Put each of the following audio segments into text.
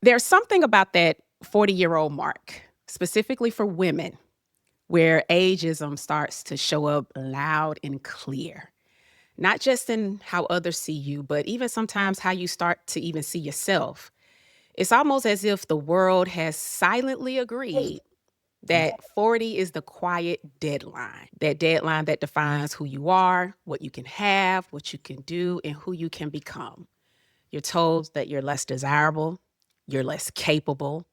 There's something about that 40-year-old mark, specifically for women, where ageism starts to show up loud and clear. Not just in how others see you, but even sometimes how you start to even see yourself. It's almost as if the world has silently agreed that 40 is the quiet deadline, that deadline that defines who you are, what you can have, what you can do, and who you can become. You're told that you're less desirable, you're less capable,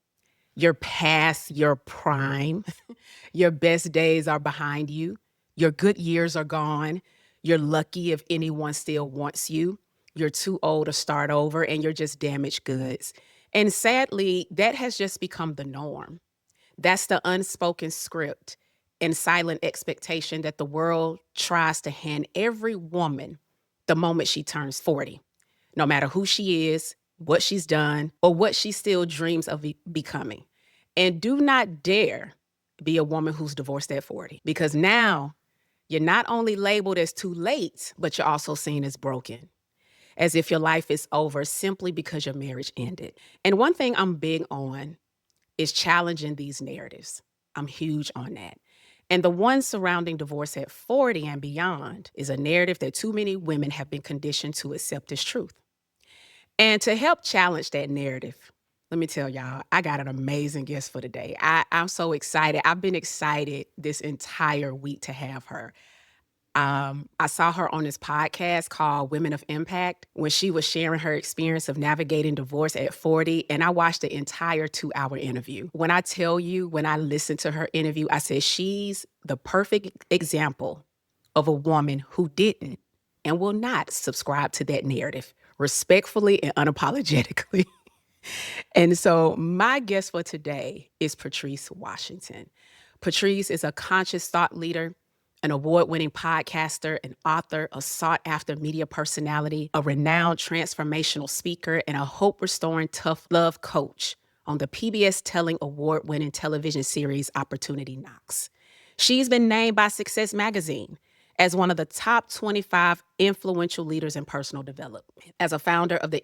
you're past your prime, your best days are behind you, your good years are gone, you're lucky if anyone still wants you, you're too old to start over, and you're just damaged goods. And sadly, that has just become the norm. That's the unspoken script and silent expectation that the world tries to hand every woman the moment she turns 40, no matter who she is, what she's done, or what she still dreams of becoming. And do not dare be a woman who's divorced at 40, because now you're not only labeled as too late, but you're also seen as broken, as if your life is over simply because your marriage ended. And one thing I'm big on is challenging these narratives. I'm huge on that. And the one surrounding divorce at 40 and beyond is a narrative that too many women have been conditioned to accept as truth. And to help challenge that narrative, let me tell y'all, I got an amazing guest for today. I'm so excited. I've been excited this entire week to have her. I saw her on this podcast called Women of Impact when she was sharing her experience of navigating divorce at 40. And I watched the entire 2 hour interview. When I tell you, when I listened to her interview, I said, she's the perfect example of a woman who didn't and will not subscribe to that narrative respectfully and unapologetically. And so my guest for today is Patrice Washington. Patrice is a conscious thought leader, an award-winning podcaster, an author, a sought-after media personality, a renowned transformational speaker, and a hope-restoring tough love coach on the PBS Telling award-winning television series Opportunity Knocks. She's been named by Success Magazine as one of the top 25 influential leaders in personal development. As a founder of the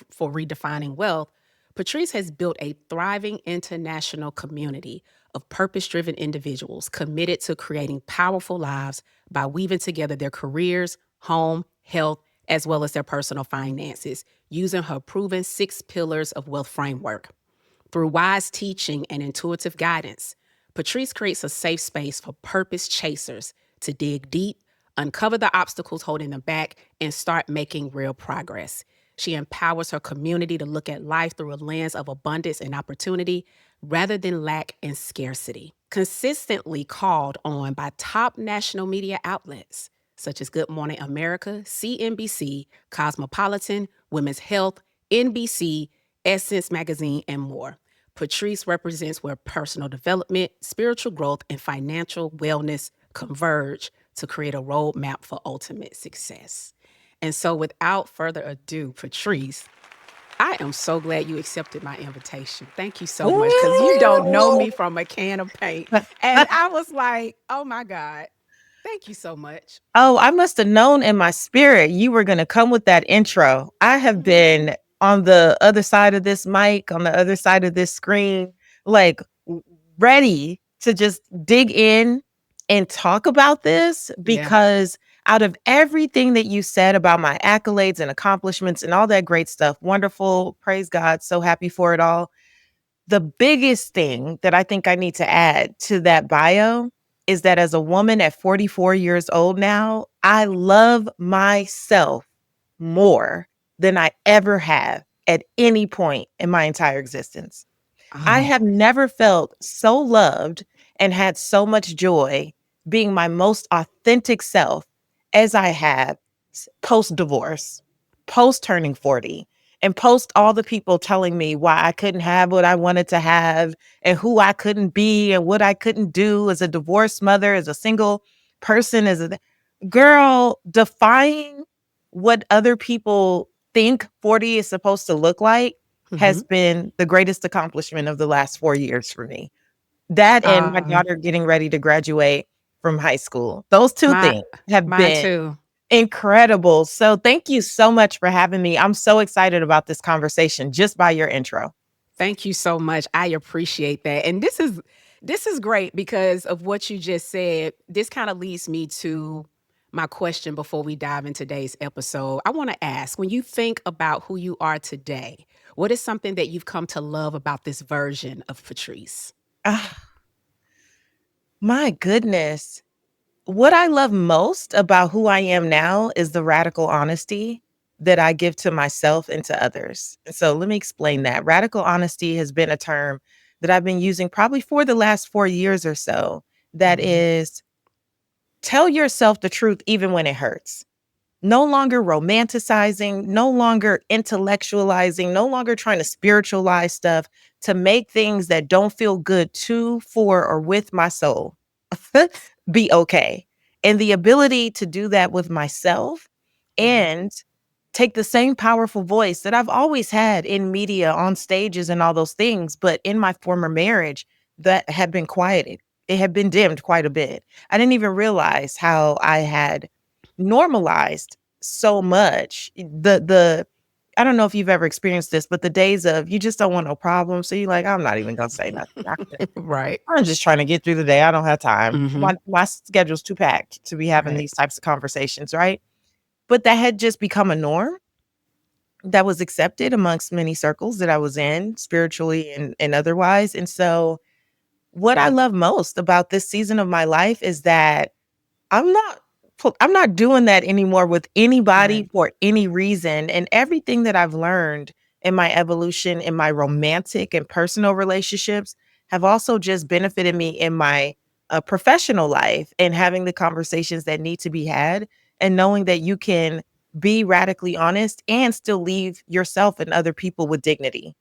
for Redefining Wealth, Patrice has built a thriving international community of purpose-driven individuals committed to creating powerful lives by weaving together their careers, home, health, as well as their personal finances, using her proven 6 pillars of wealth framework. Through wise teaching and intuitive guidance, Patrice creates a safe space for purpose chasers to dig deep, uncover the obstacles holding them back, and start making real progress. She empowers her community to look at life through a lens of abundance and opportunity rather than lack and scarcity. Consistently called on by top national media outlets such as Good Morning America, CNBC, Cosmopolitan, Women's Health, NBC, Essence Magazine, and more. Patrice represents where personal development, spiritual growth, and financial wellness converge to create a roadmap for ultimate success. And so, without further ado, Patrice, I am so glad you accepted my invitation. Thank you so much, because you don't know Ooh. me from a can of paint. And I was like, oh my God, thank you so much. Oh, I must have known in my spirit you were going to come with that intro. I have been on the other side of this mic, on the other side of this screen, like ready to just dig in and talk about this Yeah. because out of everything that you said about my accolades and accomplishments and all that great stuff, wonderful, praise God, so happy for it all. The biggest thing that I think I need to add to that bio is that as a woman at 44 years old now, I love myself more than I ever have at any point in my entire existence. I Oh, have never felt so loved and had so much joy being my most authentic self as I have post divorce, post turning 40, and post all the people telling me why I couldn't have what I wanted to have and who I couldn't be and what I couldn't do as a divorced mother, as a single person, as a girl, defying what other people think 40 is supposed to look like hmm has been the greatest accomplishment of the last 4 years for me. That and my um, daughter getting ready to graduate from high school. Those two my, things have mine been too. incredible. So thank you so much for having me. I'm so excited about this conversation just by your intro. Thank you so much. I appreciate that. And this is great because of what you just said. This kind of leads me to my question before we dive in today's episode. I want to ask, when you think about who you are today, what is something that you've come to love about this version of Patrice? Ah, my goodness. What I love most about who I am now is the radical honesty that I give to myself and to others. And so let me explain that. Radical honesty has been a term that I've been using probably for the last 4 years or so. That Mhm. is, tell yourself the truth even when it hurts. No longer romanticizing, no longer intellectualizing, no longer trying to spiritualize stuff to make things that don't feel good to, for, or with my soul be okay. And the ability to do that with myself Mhm. and take the same powerful voice that I've always had in media, on stages, and all those things, but in my former marriage, that had been quieted. It had been dimmed quite a bit. I didn't even realize how I had normalized so much. The I don't know if you've ever experienced this, but the days of you just don't want no problems. So you're like, I'm not even gonna say nothing. Right. I'm just trying to get through the day. I don't have time. Mhm. My schedule's too packed to be having Right. these types of conversations, right? But that had just become a norm that was accepted amongst many circles that I was in, spiritually and otherwise. And so what I love most about this season of my life is that I'm not I'm not doing that anymore with Right. anybody for any reason, and everything that I've learned in my evolution in my romantic and personal relationships have also just benefited me in my professional life, and having the conversations that need to be had, and knowing that you can be radically honest and still leave yourself and other people with dignity.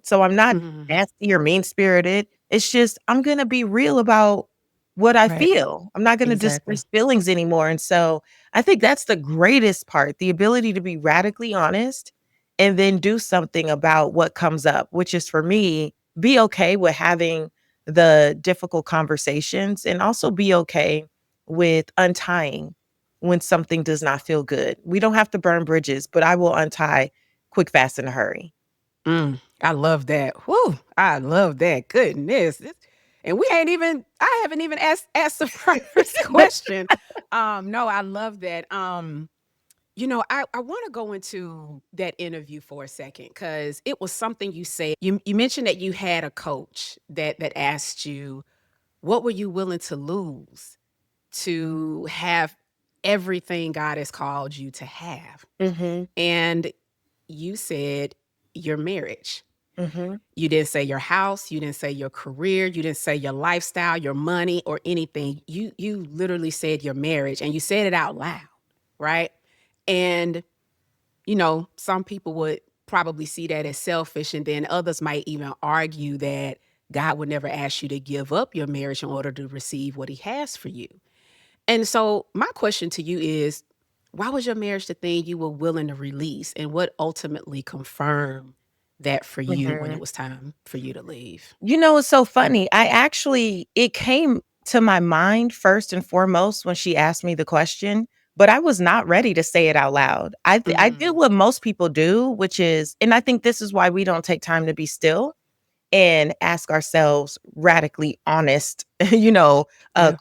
So I'm not Mhm. nasty or mean spirited. It's just I'm gonna be real about what I Right. feel. I'm not gonna Exactly. displace feelings anymore. And so I think that's the greatest part, the ability to be radically honest and then do something about what comes up, which is for me, be okay with having the difficult conversations and also be okay with untying when something does not feel good. We don't have to burn bridges, but I will untie quick, fast, in a hurry. I love that. Whoo, I love that. Goodness. And we ain't even I haven't even asked the first question. No, I love that. I want to go into that interview for a second because it was something you said. You mentioned that you had a coach that asked you, what were you willing to lose to have everything God has called you to have? Mhm, And you said your marriage. mhm, You didn't say your house, you didn't say your career, you didn't say your lifestyle, your money, or anything. You literally said your marriage, and you said it out loud, right? And some people would probably see that as selfish, and then others might even argue that God would never ask you to give up your marriage in order to receive what he has for you. And so my question to you is, why was your marriage the thing you were willing to release? And what ultimately confirmed that for you when it mhm. was time for you to leave? It's so funny. It came to my mind first and foremost when she asked me the question, but I was not ready to say it out loud. I did Mm, what most people do, which is, and I think this is why we don't take time to be still and ask ourselves radically honest, yeah.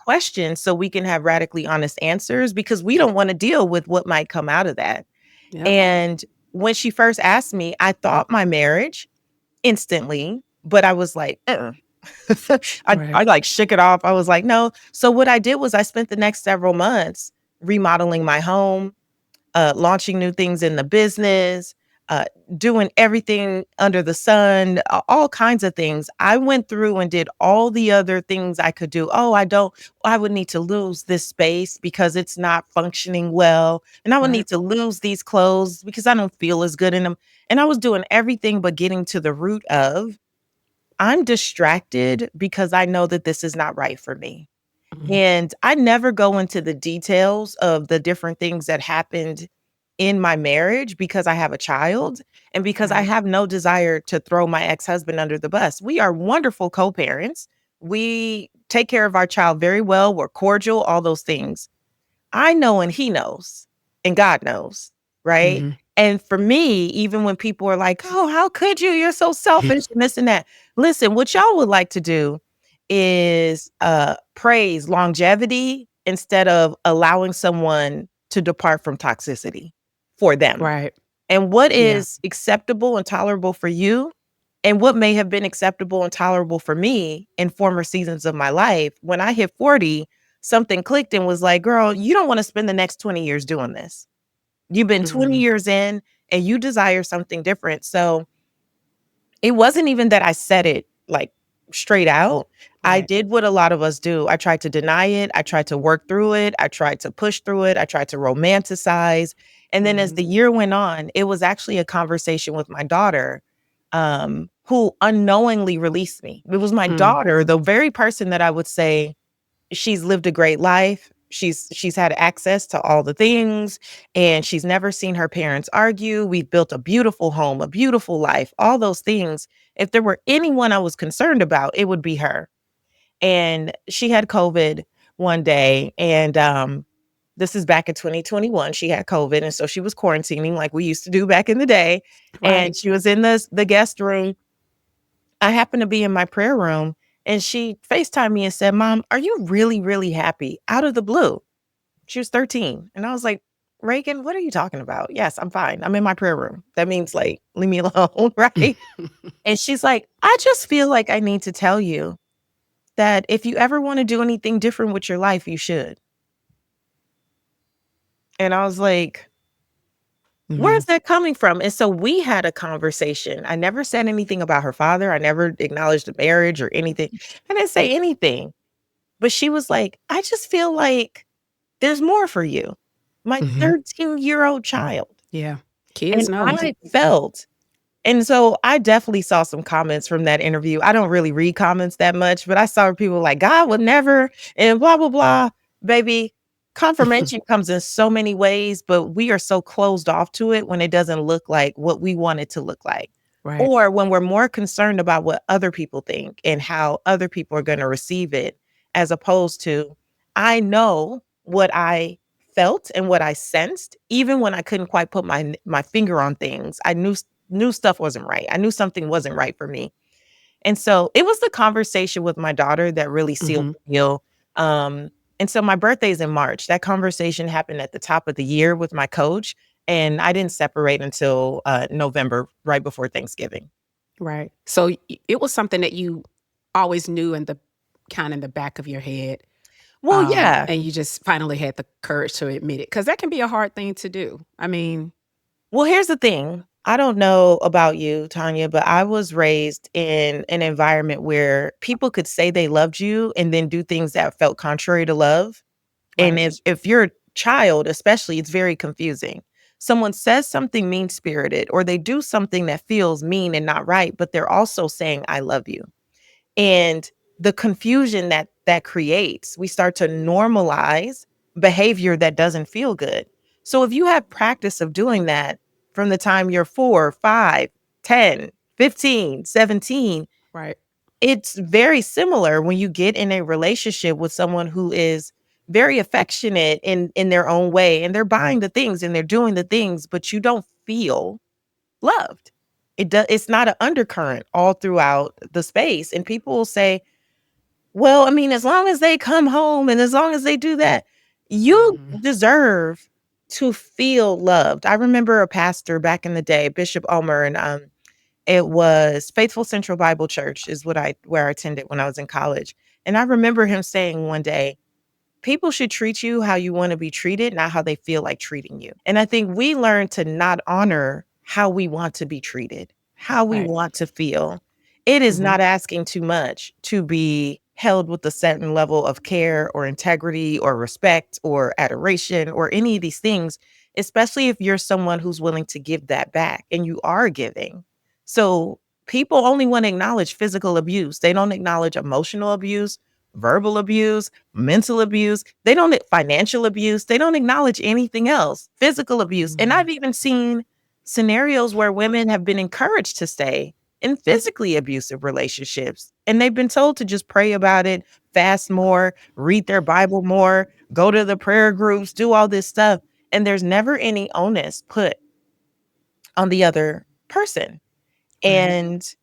questions so we can have radically honest answers, because we don't want to deal with what might come out of that. Yep. And when she first asked me, I thought my marriage instantly, but I was like, uh-uh. I Right. like shook it off. I was like, no. So what I did was I spent the next several months remodeling my home, launching new things in the business, uh, doing everything under the sun, all kinds of things. I went through and did all the other things I could do. Oh, I would need to lose this space because it's not functioning well. And I would Right. need to lose these clothes because I don't feel as good in them. And I was doing everything but getting to the root of, I'm distracted because I know that this is not right for me. Mhm. And I never go into the details of the different things that happened in my marriage because I have a child and because I Right. have no desire to throw my ex-husband under the bus. We are wonderful co-parents. We take care of our child very well. We're cordial, all those things. I know and he knows and God knows, right? Mhm. And for me, even when people are like, "Oh, how could you? You're so selfish," and this and that. Listen, what y'all would like to do is praise longevity instead of allowing someone to depart from toxicity for them. Right. And what Yeah. is acceptable and tolerable for you, and what may have been acceptable and tolerable for me in former seasons of my life, when I hit 40, something clicked and was like, "Girl, you don't want to spend the next 20 years doing this. You've been 20 Mhm. years in and you desire something different." So it wasn't even that I said it like straight out. I Right. did what a lot of us do. I tried to deny it. I tried to work through it. I tried to push through it. I tried to romanticize. And then as Mhm. the year went on, it was actually a conversation with my daughter, who unknowingly released me. It was my Mm. daughter, the very person that I would say she's lived a great life. She's had access to all the things, and she's never seen her parents argue. We've built a beautiful home, a beautiful life, all those things. If there were anyone I was concerned about, it would be her. And she had COVID one day, and this is back in 2021. She had COVID, and so she was quarantining like we used to do back in the day. Right. And she was in the guest room. I happened to be in my prayer room, and she FaceTimed me and said, "Mom, are you really, really happy?" Out of the blue. She was 13. And I was like, "Reagan, what are you talking about?" "Yes, I'm fine. I'm in my prayer room." That means like, leave me alone, right? And she's like, "I just feel like I need to tell you that if you ever want to do anything different with your life, you should." And I was like, "Where's Mhm. that coming from?" And so we had a conversation. I never said anything about her father. I never acknowledged the marriage or anything. I didn't say anything. But she was like, "I just feel like there's more for you." My Mhm. 13-year-old child. Yeah. Kids And know. I felt and so I definitely saw some comments from that interview. I don't really read comments that much, but I saw people like, "God would never," and blah, blah, blah. Baby, confirmation comes in so many ways, but we are so closed off to it when it doesn't look like what we want it to look like. Right. Or when we're more concerned about what other people think and how other people are gonna receive it, as opposed to, I know what I felt and what I sensed, even when I couldn't quite put my finger on things. I knew stuff wasn't right. I knew something wasn't right for me. And so it was the conversation with my daughter that really sealed Mhm. the deal. Um, and so my birthday's in March. That conversation happened at the top of the year with my coach, and I didn't separate until November, right before Thanksgiving. Right. So it was something that you always knew in the kind of in the back of your head, Well, yeah. and you just finally had the courage to admit it because that can be a hard thing to do. I mean, Well, here's the thing. I don't know about you, Tanya, but I was raised in an environment where people could say they loved you and then do things that felt contrary to love. And right, if you're a child, especially, it's very confusing. Someone says something mean-spirited or they do something that feels mean and not right, but they're also saying, "I love you." And the confusion that that creates, we start to normalize behavior that doesn't feel good. So if you have practice of doing that from the time you're 4, 5, 10, 15, 17, right. it's very similar when you get in a relationship with someone who is very affectionate in their own way, and they're buying the things and they're doing the things, but you don't feel loved. It's not an undercurrent all throughout the space. And people will say, "Well, I mean, as long as they come home and as long as they do that, you Mhm. deserve to feel loved." I remember a pastor back in the day, Bishop Omer, and it was Faithful Central Bible Church is what I where I attended when I was in college. And I remember him saying one day, "People should treat you how you want to be treated, not how they feel like treating you." And I think we learn to not honor how we want to be treated, how we Right. want to feel. It is Mhm. not asking too much to be held with a certain level of care or integrity or respect or adoration or any of these things, especially if you're someone who's willing to give that back and you are giving. So people only want to acknowledge physical abuse. They don't acknowledge emotional abuse, verbal abuse, mental abuse. They don't financial abuse. They don't acknowledge anything else, physical abuse. And Mhm. I've even seen scenarios where women have been encouraged to stay in physically abusive relationships. And they've been told to just pray about it, fast more, read their Bible more, go to the prayer groups, do all this stuff. And there's never any onus put on the other person. Right. And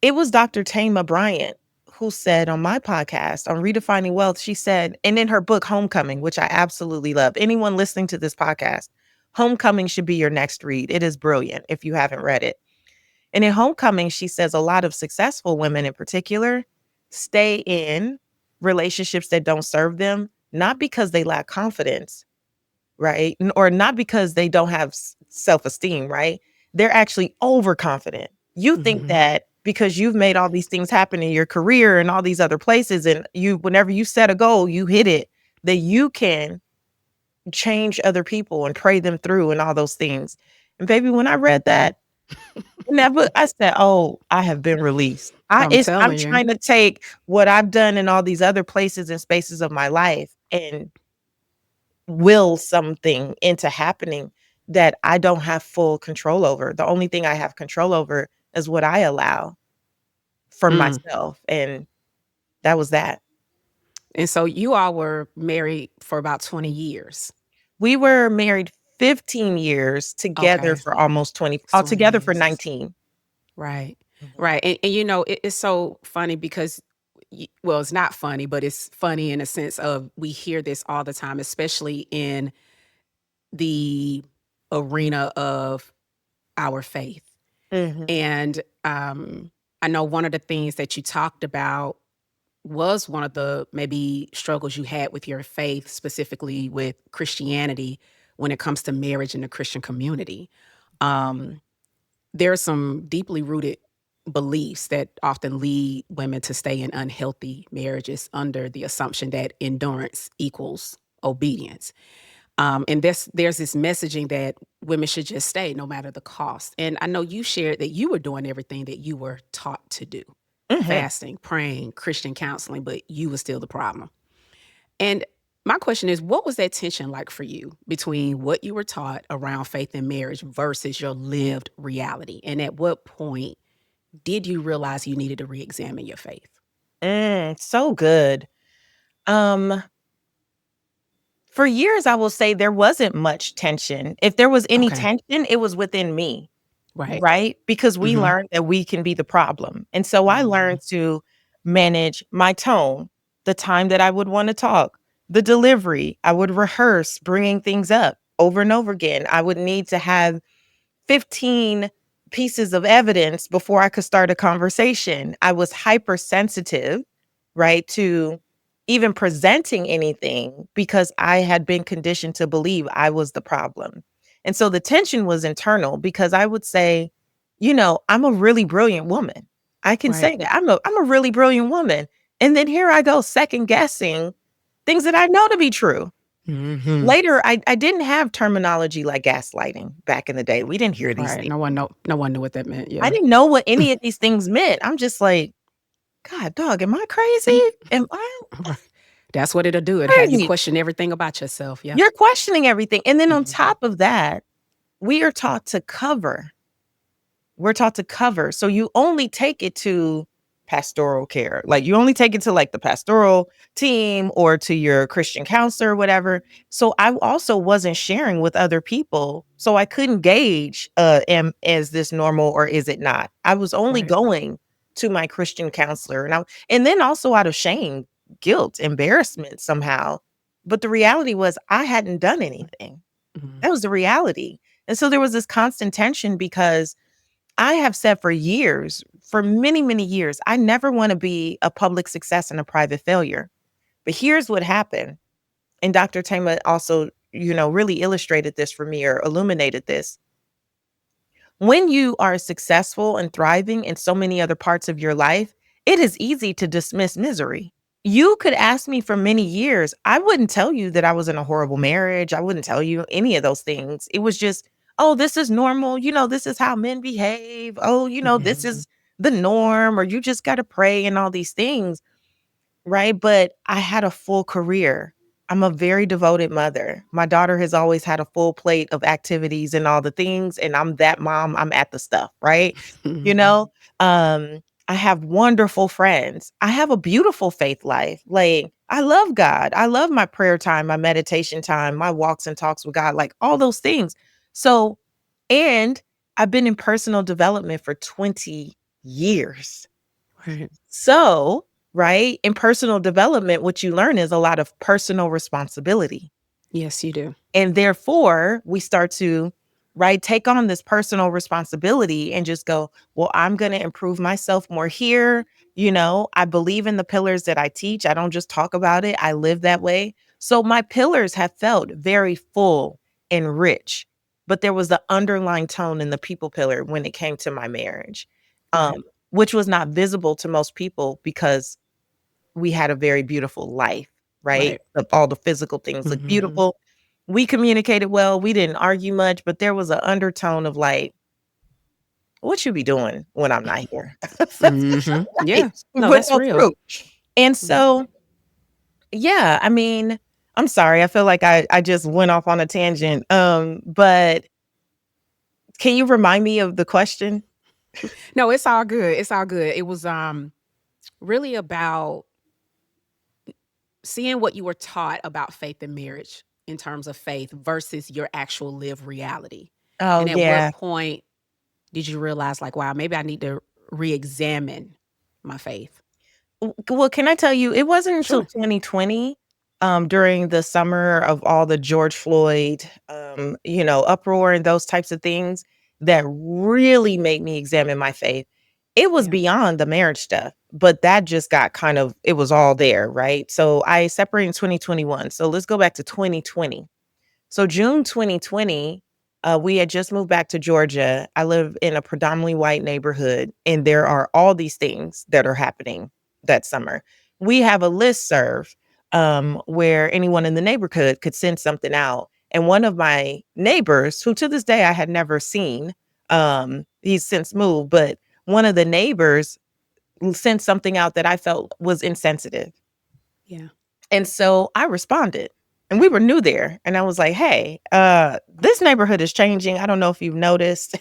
it was Dr. Tama Bryant who said on my podcast on Redefining Wealth, she said, and in her book, Homecoming, which I absolutely love, anyone listening to this podcast, Homecoming should be your next read. It is brilliant if you haven't read it. And in Homecoming, she says a lot of successful women in particular stay in relationships that don't serve them, not because they lack confidence, right? Or not because they don't have self-esteem, right? They're actually overconfident. You think Mhm. that because you've made all these things happen in your career and all these other places, and you, whenever you set a goal, you hit it, that you can change other people and pray them through and all those things. And baby, when I read that in that book, I said, "Oh, I have been released. I'm I'm telling you. trying to take what I've done in all these other places and spaces of my life and will something into happening that I don't have full control over. The only thing I have control over is what I allow for Mm. myself." And that was that. And so you all were married for about 20 years. We were married 15 years, together Okay. for almost 20, It's 20 altogether for years. 19. Right. Mhm. Right. And you know, it's so funny because, well, it's not funny, but it's funny in a sense of we hear this all the time, especially in the arena of our faith. Mhm. And I know one of the things that you talked about was one of the maybe struggles you had with your faith, specifically with Christianity when it comes to marriage in the Christian community. Um, there are some deeply rooted beliefs that often lead women to stay in unhealthy marriages under the assumption that endurance equals obedience. And there's this messaging that women should just stay no matter the cost. And I know you shared that you were doing everything that you were taught to do, Mhm. fasting, praying, Christian counseling, but you were still the problem. And my question is, what was that tension like for you between what you were taught around faith and marriage versus your lived reality? And at what point did you realize you needed to re-examine your faith? So good. Um, for years, I will say there wasn't much tension. If there was any Okay. tension, it was within me. Right. Right? Because we Mhm. learned that we can be the problem. And so I Mhm. learned to manage my tone, the time that I would want to talk, the delivery. I would rehearse bringing things up over and over again. I would need to have 15 pieces of evidence before I could start a conversation. I was hypersensitive, right, to even presenting anything because I had been conditioned to believe I was the problem. And so the tension was internal because I would say, I'm a really brilliant woman. I can Right. say that I'm a really brilliant woman. And then here I go second guessing things that I know to be true. Mhm. Later, I didn't have terminology like gaslighting back in the day. We didn't hear these Right. things. No one knew what that meant. I Yeah. didn't know what any of these things meant. I'm just like, "God, dog, am I crazy? Am I Right. That's what it'll do. It'll have you crazy?" question everything about yourself. Yeah. You're questioning everything. And then on Mhm. top of that, we are taught to cover. We're taught to cover. So you only take it to pastoral care. Like you only take it to like the pastoral team or to your Christian counselor or whatever. So I also wasn't sharing with other people. So I couldn't gauge is this normal or is it not? I was only Right. going to my Christian counselor and then also out of shame, guilt, embarrassment somehow. But the reality was I hadn't done anything. Mhm. That was the reality. And so there was this constant tension because I have said for years, for many, many years, I never want to be a public success and a private failure. But here's what happened. And Dr. Tama also, really illustrated this for me or illuminated this. When you are successful and thriving in so many other parts of your life, it is easy to dismiss misery. You could ask me for many years. I wouldn't tell you that I was in a horrible marriage. I wouldn't tell you any of those things. It was just, oh, this is normal. This is how men behave. Oh, this Mhm. is the norm, or you just got to pray and all these things. Right? But I had a full career. I'm a very devoted mother. My daughter has always had a full plate of activities and all the things, and I'm that mom, I'm at the stuff, right? You Mhm. know? Um, I have wonderful friends. I have a beautiful faith life. Like, I love God. I love my prayer time, my meditation time, my walks and talks with God, like all those things. So, and I've been in personal development for 20 years. Right. So, right, in personal development, what you learn is a lot of personal responsibility. Yes, you do. And therefore, we start to, right, take on this personal responsibility and just go, well, I'm going to improve myself more here. I believe in the pillars that I teach. I don't just talk about it, I live that way. So my pillars have felt very full and rich, but there was the underlying tone in the people pillar when it came to my marriage, Right. which was not visible to most people because we had a very beautiful life, right? Right. All the physical things look Mhm. beautiful. We communicated well. We didn't argue much, but there was an undertone of like, what you be doing when I'm not here? Mhm. Right. Yeah. No, But that's no real. fruit. And Mhm. so, yeah, I mean, I'm sorry. I feel like I just went off on a tangent. But can you remind me of the question? No, it's all good. It's all good. It was really about seeing what you were taught about faith and marriage in terms of faith versus your actual lived reality. Oh, And at what yeah. point did you realize, like, wow, maybe I need to re-examine my faith? Well, can I tell you, it wasn't until Sure. 2020, during the summer of all the George Floyd, uproar and those types of things that really made me examine my faith. It was Yeah. beyond the marriage stuff, but that just got it was all there, right? So I separated in 2021. So let's go back to 2020. So June 2020, we had just moved back to Georgia. I live in a predominantly white neighborhood, and there are all these things that are happening that summer. We have a listserv where anyone in the neighborhood could send something out. And one of my neighbors, who to this day I had never seen, he's since moved, but one of the neighbors sent something out that I felt was insensitive. Yeah. And so I responded, and we were new there. And I was like, hey, this neighborhood is changing. I don't know if you've noticed.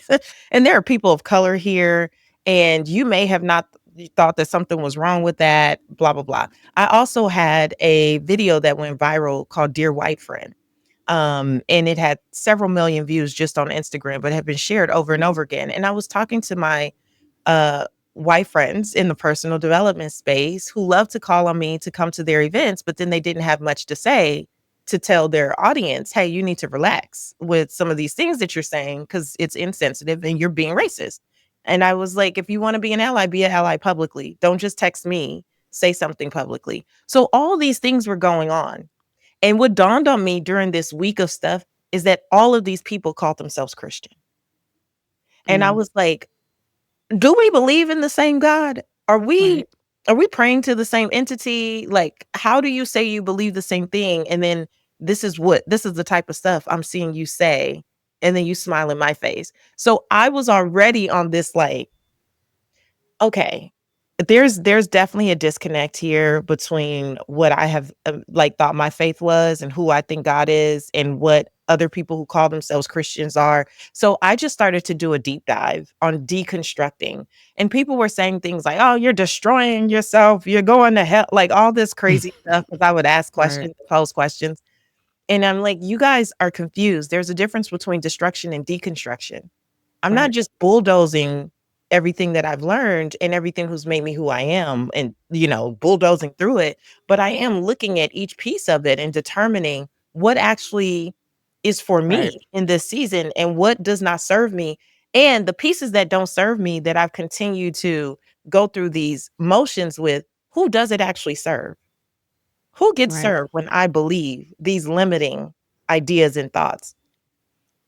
And there are people of color here. And you may have not thought that something was wrong with that, blah, blah, blah. I also had a video that went viral called Dear White Friend. And it had several million views just on Instagram, but had been shared over and over again. And I was talking to my uh, white friends in the personal development space who love to call on me to come to their events, but then they didn't have much to say to tell their audience, hey, you need to relax with some of these things that you're saying because it's insensitive and you're being racist. And I was like, if you want to be an ally publicly. Don't just text me, say something publicly. So all these things were going on. And what dawned on me during this week of stuff is that all of these people called themselves Christian. And I Mm. was like, do we believe in the same God? Right. Are we praying to the same entity? Like, how do you say you believe the same thing? And then this is the type of stuff I'm seeing you say, and then you smile in my face. So I was already on this like, okay, there's definitely a disconnect here between what I have like thought my faith was and who I think God is and what other people who call themselves Christians are. So I just started to do a deep dive on deconstructing. And people were saying things like, "Oh, you're destroying yourself. You're going to hell." Like all this crazy stuff because I would ask Right. questions, pose questions. And I'm like, "You guys are confused. There's a difference between destruction and deconstruction." I'm not Right. just bulldozing everything that I've learned and everything who's made me who I am and, bulldozing through it, but I am looking at each piece of it and determining what actually is for Right. me in this season and what does not serve me. And the pieces that don't serve me that I've continued to go through these motions with, who does it actually serve? Who gets Right. served when I believe these limiting ideas and thoughts?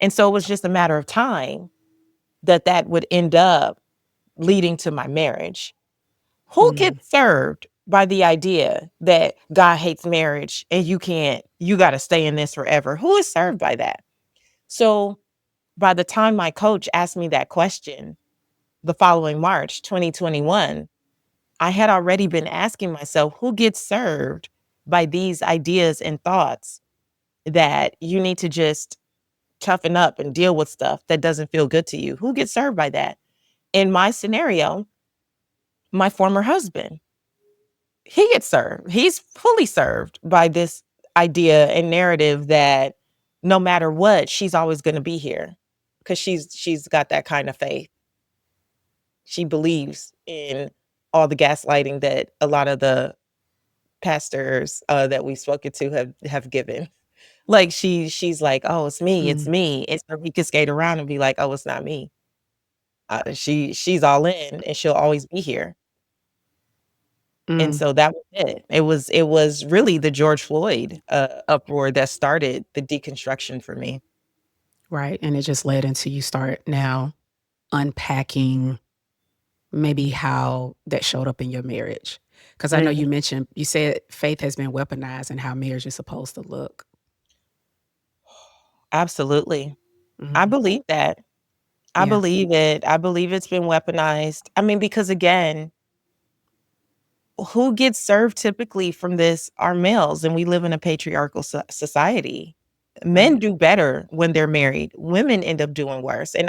And so it was just a matter of time that would end up leading to my marriage. Who Mm. gets served by the idea that God hates marriage and you got to stay in this forever? Who is served by that? So by the time my coach asked me that question the following March 2021, I had already been asking myself, who gets served by these ideas and thoughts that you need to just toughen up and deal with stuff that doesn't feel good to you? Who gets served by that? In my scenario, my former husband, he gets served. He's fully served by this idea and narrative that no matter what, she's always going to be here. because she's got that kind of faith. She believes in all the gaslighting that a lot of the pastors that we've spoken to have given. Like she's like, oh, it's Mm, me. And so we can skate around and be like, oh, it's not me. She's all in, and she'll always be here. And mm, so that was it. It was really the George Floyd uproar that started the deconstruction for me. right. And it just led into you start now unpacking maybe how that showed up in your marriage. Because I know Mhm. you said faith has been weaponized and how marriage is supposed to look. Absolutely. I Mhm. believe that. I Yeah, believe it. I believe it's been weaponized. I mean, because again, who gets served typically from this are males, and we live in a patriarchal society. Men right. do better when they're married. Women end up doing worse. And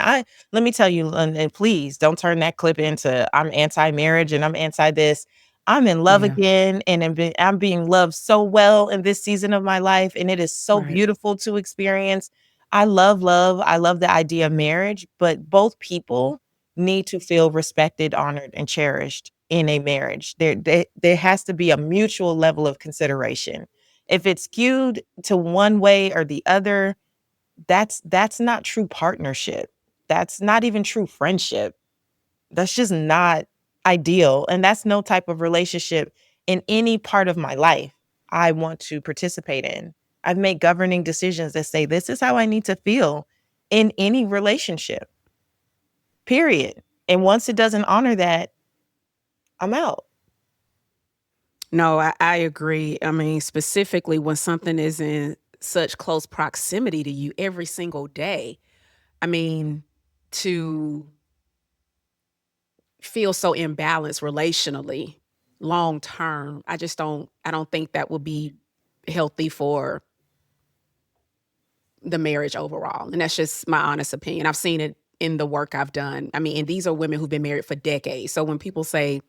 let me tell you, and please don't turn that clip into I'm anti-marriage and I'm anti this. I'm in love Yeah, again, and I'm being loved so well in this season of my life, and it is so right, beautiful to experience. I love love. I love the idea of marriage, but both people need to feel respected, honored, and cherished in a marriage. There has to be a mutual level of consideration. If it's skewed to one way or the other, that's not true partnership. That's not even true friendship. That's just not ideal. And that's no type of relationship in any part of my life I want to participate in. I've made governing decisions that say this is how I need to feel in any relationship, period. And once it doesn't honor that, I'm out. no, I agree. I mean, specifically when something is in such close proximity to you every single day. I mean, to feel so imbalanced relationally long term, I don't think that will be healthy for the marriage overall. And that's just my honest opinion. I've seen it in the work I've done. I mean, and these are women who've been married for decades. So when people say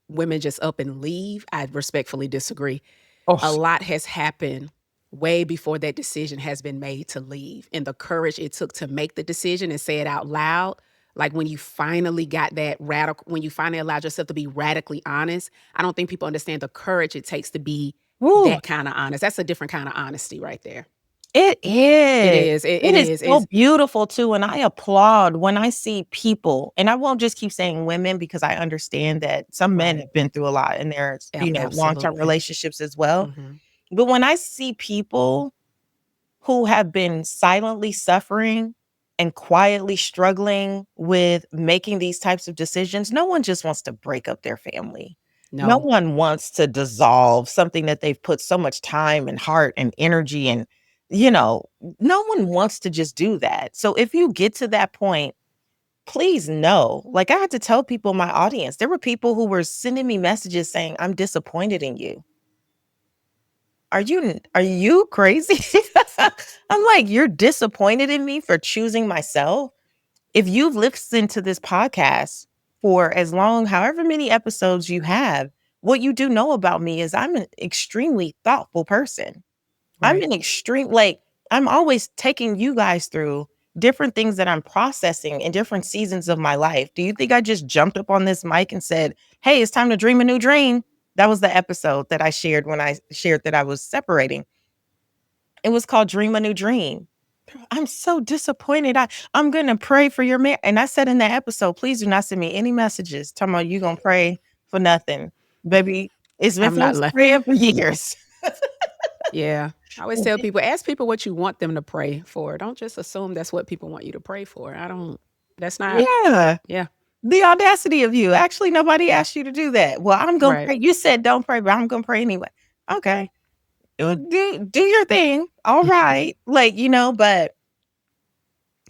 women just up and leave, I respectfully disagree. A Oh, lot has happened way before that decision has been made to leave. And the courage it took to make the decision and say it out loud, like when you finally got that radical, when you finally allowed yourself to be radically honest, I don't think people understand the courage it takes to be woo. that kind of honest. That's a different kind of honesty right there. It It is. is. It It is is. so Is beautiful too, and I applaud when I see people, and I won't just keep saying women because I understand that some men right. have been through a lot and there's, long-term Absolutely. relationships as well. Hmm. But when I see people who have been silently suffering and quietly struggling with making these types of decisions, no one just wants to break up their family. No No. one wants to dissolve something that they've put so much time and heart and energy and, you know, no one wants to just do that. So if you get to that point, please know. Like I had to tell people in my audience, there were people who were sending me messages saying, I'm disappointed in you. Are you crazy? I'm like, "You're disappointed in me for choosing myself?" If you've listened to this podcast for as long however many episodes you have, what you do know about me is I'm an extremely thoughtful person. I'm Right. an extreme like, I'm always taking you guys through different things that I'm processing in different seasons of my life. Do you think I just jumped up on this mic and said, "Hey, it's time to dream a new dream"? That was the episode that I shared when I shared that I was separating. It was called Dream a New Dream. I'm so disappointed. I'm gonna pray for your man. And I said in that episode, please do not send me any messages talking about you gonna pray for nothing. Baby, it's been I'm not folks like, praying for years. yeah. I always tell people, ask people what you want them to pray for. Don't just assume that's what people want you to pray for. I don't, that's not, Yeah. yeah. The audacity of you. Actually, nobody asked you to do that. Well, I'm gonna Right. pray. You said don't pray, but I'm gonna pray anyway. Okay. Do your thing. All right. Like, but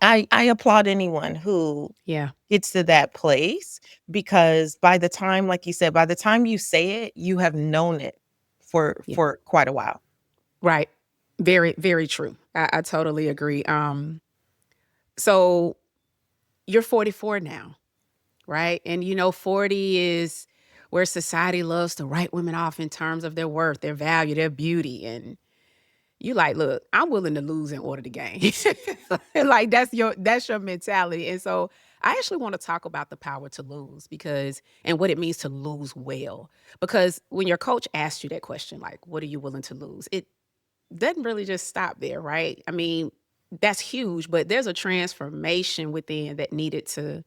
I applaud anyone who Yeah. gets to that place because by the time, like you said, by the time you say it, you have known it for Yeah. for quite a while. Right. Very, very true. I totally agree. So you're 44 now, right? And 40 is where society loves to write women off in terms of their worth, their value, their beauty. And You like, look, I'm willing to lose in order to gain. Like that's your mentality. And so I actually want to talk about the power to lose because and what it means to lose well. Because when your coach asks you that question, like, what are you willing to lose? It doesn't really just stop there, right? I mean, that's huge, but there's a transformation within that needed to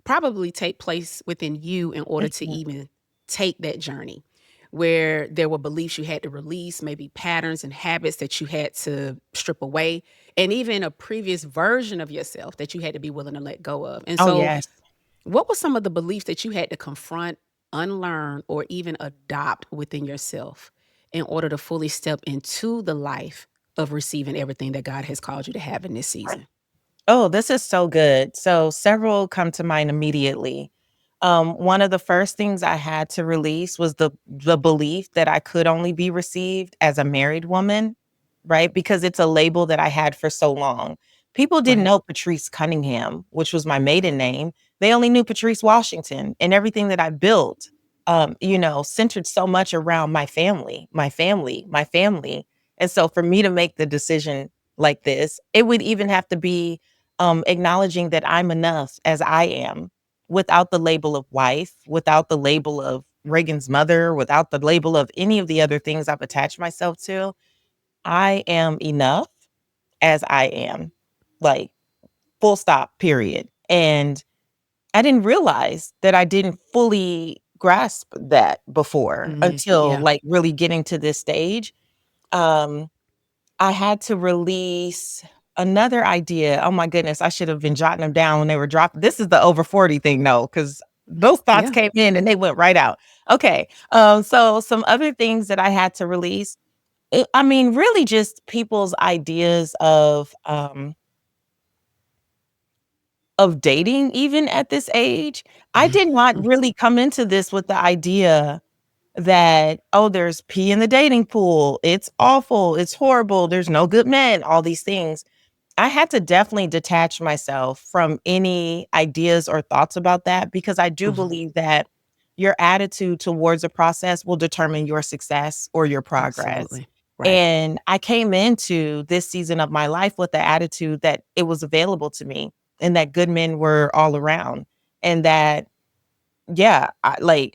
probably take place within you in order to Mhm. even take that journey where there were beliefs you had to release, maybe patterns and habits that you had to strip away, and even a previous version of yourself that you had to be willing to let go of. And Oh, so, yes. what were some of the beliefs that you had to confront, unlearn, or even adopt within yourself in order to fully step into the life of receiving everything that God has called you to have in this season? Oh, this is so good. So several come to mind immediately. One of the first things I had to release was the belief that I could only be received as a married woman, right? Because it's a label that I had for so long. People didn't Right. know Patrice Cunningham, which was my maiden name. They only knew Patrice Washington, and everything that I built, centered so much around my family, my family, my family. And so for me to make the decision like this, it would even have to be acknowledging that I'm enough as I am without the label of wife, without the label of Reagan's mother, without the label of any of the other things I've attached myself to. I am enough as I am, like full stop, period. And I didn't realize that I didn't fully grasp that before until Yeah. like really getting to this stage. Um, I had to release another idea. Oh my goodness, I should have been jotting them down when they were dropped. This is the over 40 thing though, because those thoughts Yeah. came in and they went right out. Okay. So some other things that I had to release. I mean, really just people's ideas of dating even at this age. I did not really come into this with the idea that, oh, there's pee in the dating pool. It's awful. It's horrible. There's no good men, all these things. I had to definitely detach myself from any ideas or thoughts about that because I do Mhm. believe that your attitude towards a process will determine your success or your progress. Absolutely. Right. And I came into this season of my life with the attitude that it was available to me and that good men were all around and that yeah,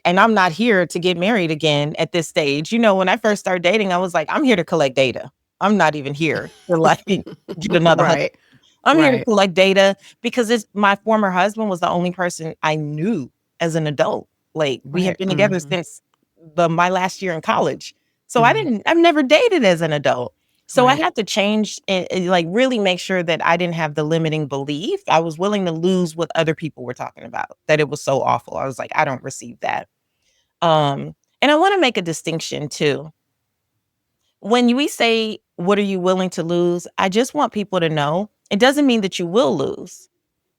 and I'm not here to get married again at this stage. When I first started dating, I was like, I'm here to collect data. I'm not even here to like get another husband. Right. I'm here to Right. collect data because it's my former husband was the only person I knew as an adult. Like we had Right. been together Mhm. since my last year in college. So Mhm. I've never dated as an adult. So I Right. had to change and like really make sure that I didn't have the limiting belief. I was willing to lose what other people were talking about, that it was so awful. I was like, I don't receive that. And I want to make a distinction too. When we say, what are you willing to lose? I just want people to know it doesn't mean that you will lose.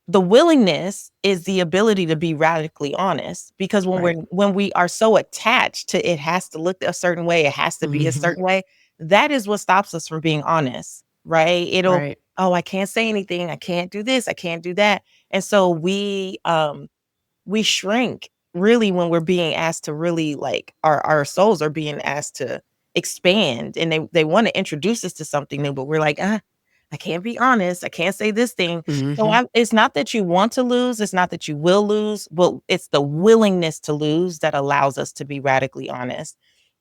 The willingness is the ability to be radically honest because Right. when we are so attached to it has to look a certain way, it has to be a Mhm. certain way, that is what stops us from being honest, right? It'll, Right. oh, I can't say anything, I can't do this, I can't do that. And so we shrink really when we're being asked to really like our souls are being asked to expand and they want to introduce us to something new, but we're like, I can't be honest. I can't say this thing. So Mhm. it's not that you want to lose. It's not that you will lose, but it's the willingness to lose that allows us to be radically honest.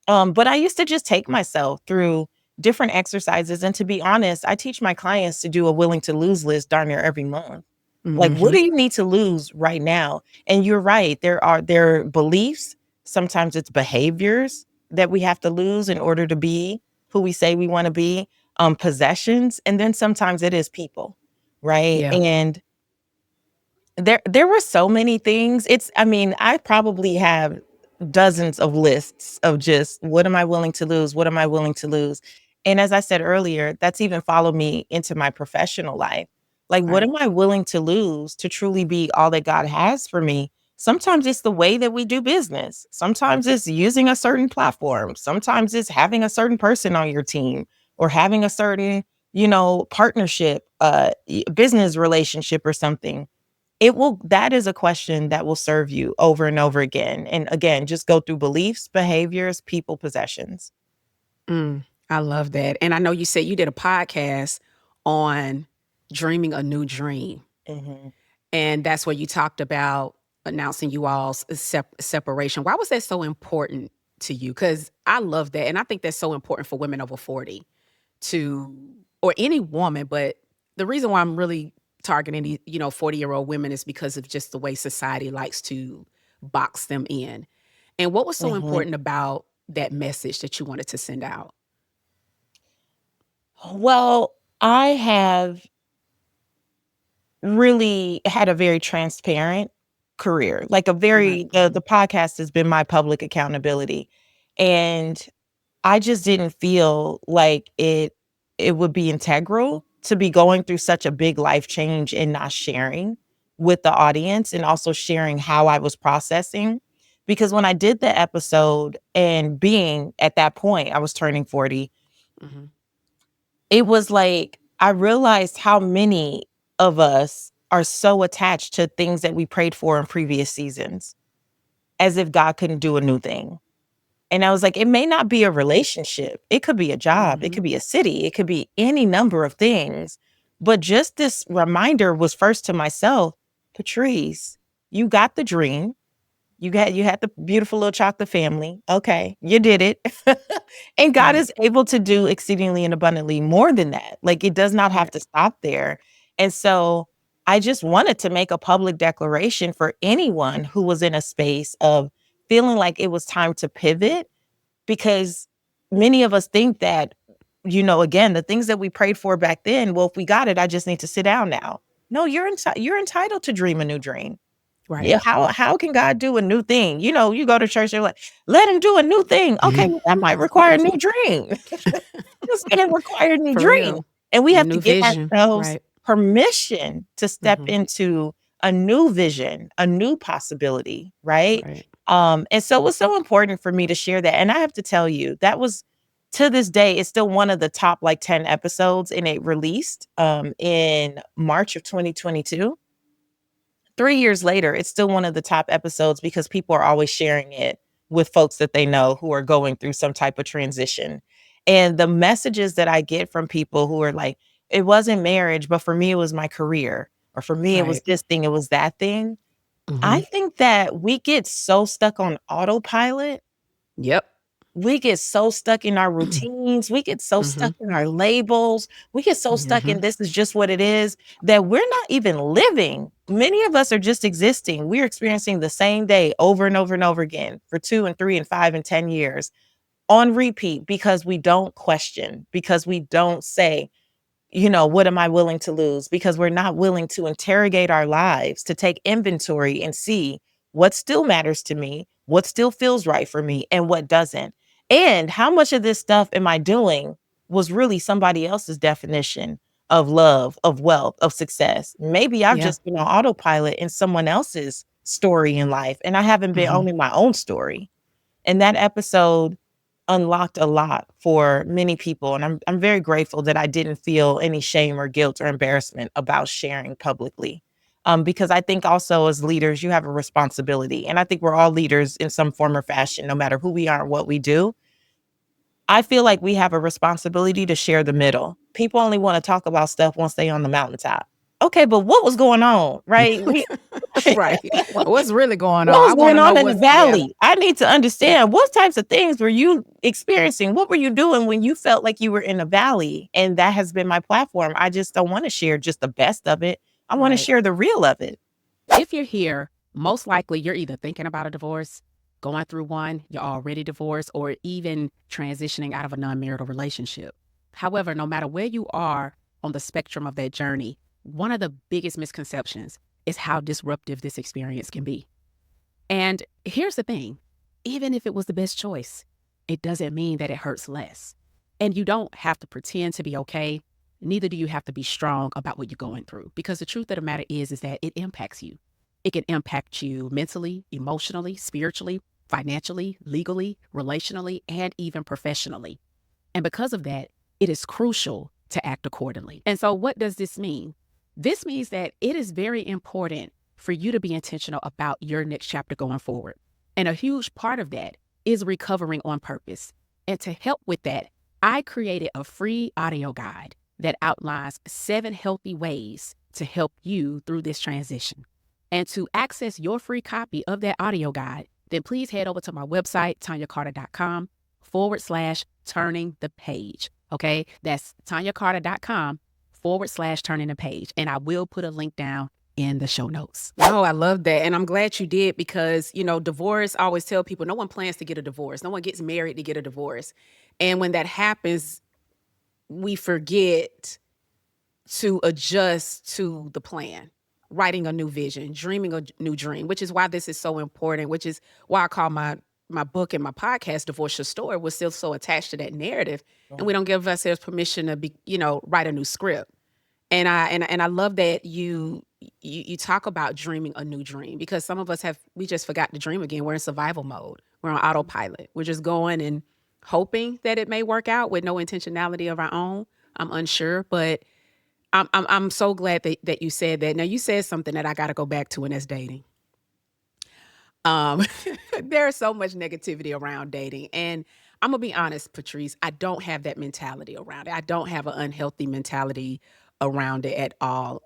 But I used to just take myself through different exercises. And to be honest, I teach my clients to do a willing to lose list darn near every month. Like, what Mhm. do you need to lose right now? And you're right. There are beliefs. Sometimes it's behaviors that we have to lose in order to be who we say we want to be. Possessions, and then sometimes it is people, right? Yeah. And there were so many things. I mean, I probably have dozens of lists of just what am I willing to lose? What am I willing to lose? And as I said earlier, that's even followed me into my professional life. Like, what Right. am I willing to lose to truly be all that God has for me? Sometimes it's the way that we do business. Sometimes it's using a certain platform. Sometimes it's having a certain person on your team or having a certain, partnership, business relationship or something. That is a question that will serve you over and over again. And again, just go through beliefs, behaviors, people, possessions. Mm. I love that. And I know you said you did a podcast on dreaming a new dream. Mhm. And that's where you talked about announcing you all's separation. Why was that so important to you? Because I love that. And I think that's so important for women over 40 to, or any woman. But the reason why I'm really targeting, 40-year-old women is because of just the way society likes to box them in. And what was so Mhm. important about that message that you wanted to send out? Well, I have really had a very transparent career. Like a Right. very the podcast has been my public accountability. And I just didn't feel like it would be integral to be going through such a big life change and not sharing with the audience and also sharing how I was processing. Because when I did the episode and being at that point, I was turning 40, Mhm. it was like I realized how many of us are so attached to things that we prayed for in previous seasons, as if God couldn't do a new thing. And I was like, it may not be a relationship. It could be a job. It Mhm. could be a city. It could be any number of things. But just this reminder was first to myself, Patrice, you got the dream. You had the beautiful little chocolate family. Okay, you did it. And God Right. is able to do exceedingly and abundantly more than that. Like it does not have Right. to stop there. And so I just wanted to make a public declaration for anyone who was in a space of feeling like it was time to pivot, because many of us think that, again, the things that we prayed for back then, well, if we got it, I just need to sit down now. No, you're entitled to dream a new dream. Right. Yeah, how can God do a new thing? You go to church, they're like, let him do a new thing. Okay, that might require a new dream. It's gonna require a new For dream. real. And we A have to new give vision. ourselves Right. permission to step Mhm. into a new vision, a new possibility, right? Right. And so it was so important for me to share that. And I have to tell you, that was to this day, it's still one of the top like 10 episodes, and it released in March of 2022. 3 years later, it's still one of the top episodes because people are always sharing it with folks that they know who are going through some type of transition. And the messages that I get from people who are like, it wasn't marriage, but for me, it was my career. Or for me, it was Right. this thing, it was that thing. I Mhm. think that we get so stuck on autopilot. Yep. We get so stuck in our routines. We get so stuck Mhm. in our labels. We get so stuck in Mhm. this is just what it is that we're not even living. Many of us are just existing. We're experiencing the same day over and over and over again for 2 and 3 and 5 and 10 years on repeat because we don't question, because we don't say, what am I willing to lose? Because we're not willing to interrogate our lives, to take inventory and see what still matters to me, what still feels right for me, and what doesn't. And how much of this stuff am I doing was really somebody else's definition of love, of wealth, of success. Maybe I've Yeah. just been on autopilot in someone else's story in life, and I haven't been Mhm. owning my own story. And that episode unlocked a lot for many people, and I'm very grateful that I didn't feel any shame or guilt or embarrassment about sharing publicly. Because I think also as leaders, you have a responsibility, and I think we're all leaders in some form or fashion, no matter who we are and what we do. I feel like we have a responsibility to share the middle. People only want to talk about stuff once they on the mountaintop. Okay, but what was going on, right? Right. What's really going on? What I was going wanna know on in the what's yeah. valley? I need to understand what types of things were you experiencing? What were you doing when you felt like you were in a valley? And that has been my platform. I just don't want to share just the best of it. I want to Right. share the real of it. If you're here, most likely you're either thinking about a divorce, going through one, you're already divorced, or even transitioning out of a non-marital relationship. However, no matter where you are on the spectrum of that journey, one of the biggest misconceptions is how disruptive this experience can be. And here's the thing, even if it was the best choice, it doesn't mean that it hurts less. And you don't have to pretend to be okay. Neither do you have to be strong about what you're going through, because the truth of the matter is that it impacts you. It can impact you mentally, emotionally, spiritually, financially, legally, relationally, and even professionally. And because of that, it is crucial to act accordingly. And so, what does this mean? This means that it is very important for you to be intentional about your next chapter going forward. And a huge part of that is recovering on purpose. And to help with that, I created a free audio guide that outlines 7 healthy ways to help you through this transition. And to access your free copy of that audio guide, then please head over to my website, tanyacarter.com/turning the page. Okay, that's tanyacarter.com/turning the page. And I will put a link down in the show notes. Oh, I love that. And I'm glad you did because, divorce, I always tell people no one plans to get a divorce. No one gets married to get a divorce. And when that happens, we forget to adjust to the plan, writing a new vision, dreaming a new dream, which is why this is so important, which is why I call my book and my podcast Divorce Your Story. We're still so attached to that narrative, and we don't give ourselves permission to write a new script. And I love that you talk about dreaming a new dream because some of us we just forgot to dream again. We're in survival mode. We're on autopilot. We're just going and hoping that it may work out with no intentionality of our own. I'm unsure, but I'm so glad that you said that. Now you said something that I got to go back to, and that's dating. Um, there's so much negativity around dating, and I'm gonna be honest, Patrice. I don't have that mentality around it. I don't have an unhealthy mentality around it at all.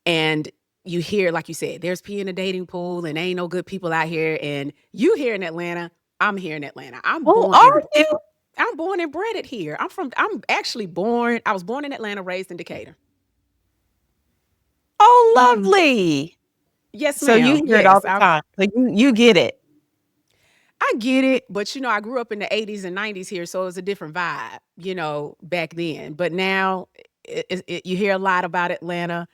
And you hear, like you said, there's pee in the dating pool, and ain't no good people out here. And you here in Atlanta, I'm here in Atlanta. Oh, are you? I'm born and bred it here. I'm actually born. I was born in Atlanta, raised in Decatur. Oh, lovely. Yes, So you ma'am. hear it all Yes, the time. So you get it. I get it, but I grew up in the 80s and 90s here, so it was a different vibe, back then. But now you hear a lot about Atlanta.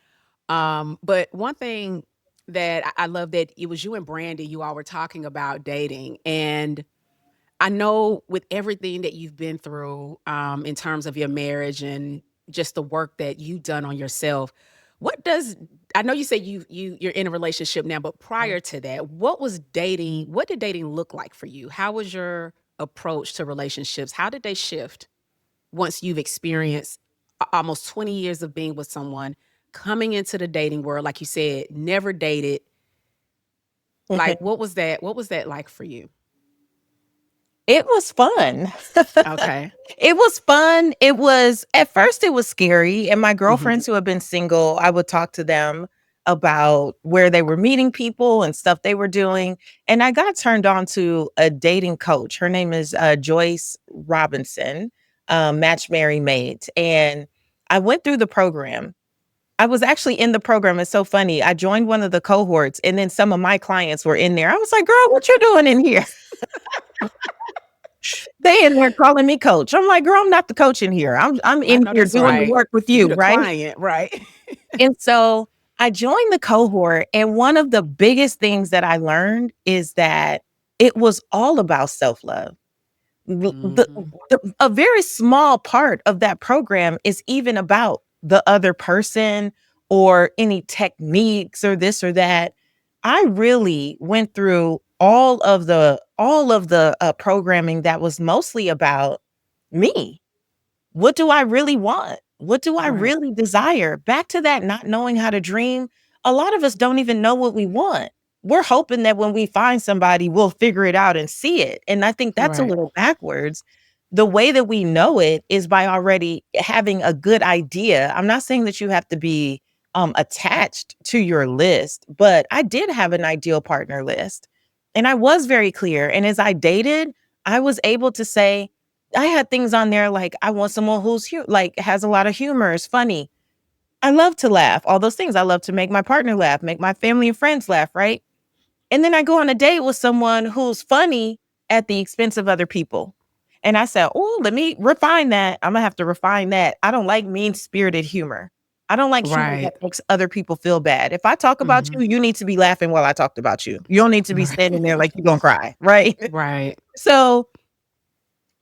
But one thing that I love that it was you and Brandy, you all were talking about dating. And I know with everything that you've been through, in terms of your marriage and just the work that you've done on yourself, what does I know you say you're in a relationship now, but prior to that, what did dating look like for you? How was your approach to relationships? How did they shift once you've experienced almost 20 years of being with someone, coming into the dating world, like you said, never dated? Like what was that like for you? It was fun. Okay. It was fun. It was at first it was scary, and my Mhm. girlfriends who have been single, I would talk to them about where they were meeting people and stuff they were doing, and I got turned on to a dating coach. Her name is Joyce Robinson, Match Mary Mate, and I went through the program. I was actually in the program. It's so funny. I joined one of the cohorts, and then some of my clients were in there. I was like, "Girl, what you doing in here?" They in there calling me coach. I'm like, "Girl, I'm not the coach in here. I'm I in know here that's doing the right. work with You you, the right?" client, right? And so I joined the cohort, and one of the biggest things that I learned is that it was all about self-love. Mhm. A very small part of that program is even about the other person or any techniques or this or that. I really went through all of the programming that was mostly about me. What do I really want? What do I Right. really desire? Back to that not knowing how to dream. A lot of us don't even know what we want. We're hoping that when we find somebody, we'll figure it out and see it. And I think that's a Right. little backwards. The way that we know it is by already having a good idea. I'm not saying that you have to be attached to your list, but I did have an ideal partner list. And I was very clear. And as I dated, I was able to say, I had things on there like I want someone who's like has a lot of humor, is funny. I love to laugh, all those things. I love to make my partner laugh, make my family and friends laugh, right? And then I go on a date with someone who's funny at the expense of other people. And I said, "Oh, let me refine that. I'm gonna have to refine that. I don't like mean spirited humor. I don't like humor that Right. makes other people feel bad. If I talk about Mhm. you, you need to be laughing while I talked about you. You don't need to be Right. standing there like you're gonna cry, right?" Right. So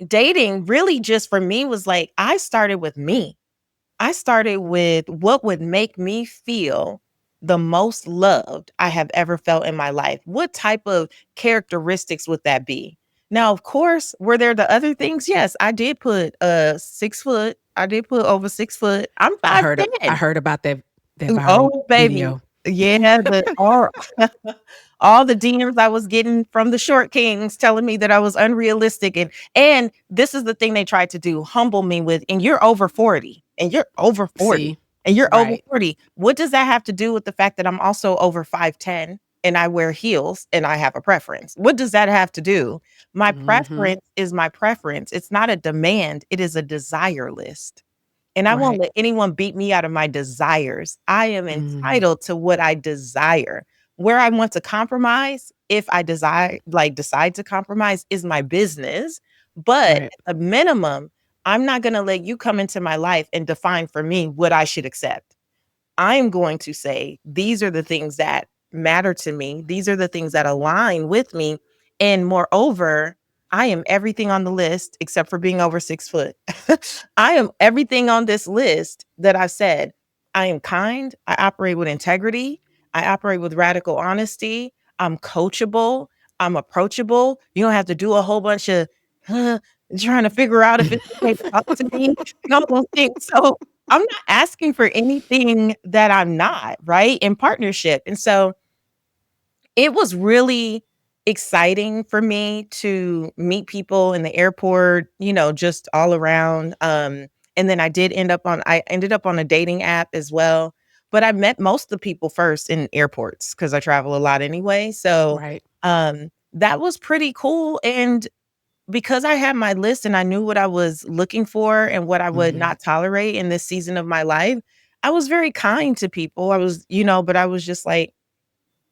dating really just for me was like, I started with me. I started with what would make me feel the most loved I have ever felt in my life. What type of characteristics would that be? Now, of course, were there the other things? Yes, I did put 6 foot. I did put over 6 foot. I'm I five heard I ten. heard about that viral Oh, baby. video. Yeah, the all all the DMs I was getting from the short kings telling me that I was unrealistic. And this is the thing they tried to do, humble me with, and you're over 40, and you're over 40, See? and you're over Right. 40. What does that have to do with the fact that I'm also over 5'10" and I wear heels and I have a preference? What does that have to do? My Mhm. preference is my preference. It's not a demand, it is a desire list. And I won't Right. let anyone beat me out of my desires. I am Mm. entitled to what I desire. Where I want to compromise, if I decide to compromise, is my business. But Right. at a minimum, I'm not going to let you come into my life and define for me what I should accept. I'm going to say, these are the things that matter to me. These are the things that align with me. And moreover, I am everything on the list except for being over 6 foot. I am everything on this list that I've said. I am kind. I operate with integrity. I operate with radical honesty. I'm coachable. I'm approachable. You don't have to do a whole bunch of huh, trying to figure out if it's okay to talk to me and all those things. So I'm not asking for anything that I'm not, right? In partnership. And so it was really exciting for me to meet people in the airport, just all around. And then I ended up on a dating app as well. But I met most of the people first in airports because I travel a lot anyway. So Right. that was pretty cool. And because I had my list and I knew what I was looking for and what I would Mhm. not tolerate in this season of my life, I was very kind to people. But I was just like,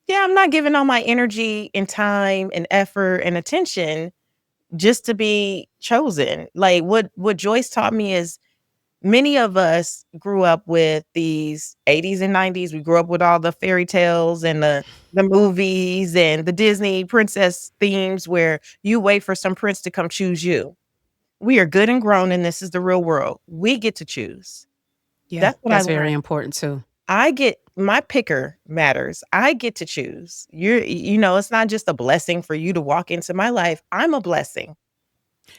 yeah, I'm not giving all my energy and time and effort and attention just to be chosen. Like what Joyce taught me is many of us grew up with these 80s and 90s. We grew up with all the fairy tales and the movies and the Disney princess themes where you wait for some prince to come choose you. We are good and grown and this is the real world. We get to choose. Yeah, That's what I that's very learned. important too. I get my picker matters. I get to choose. It's not just a blessing for you to walk into my life. I'm a blessing.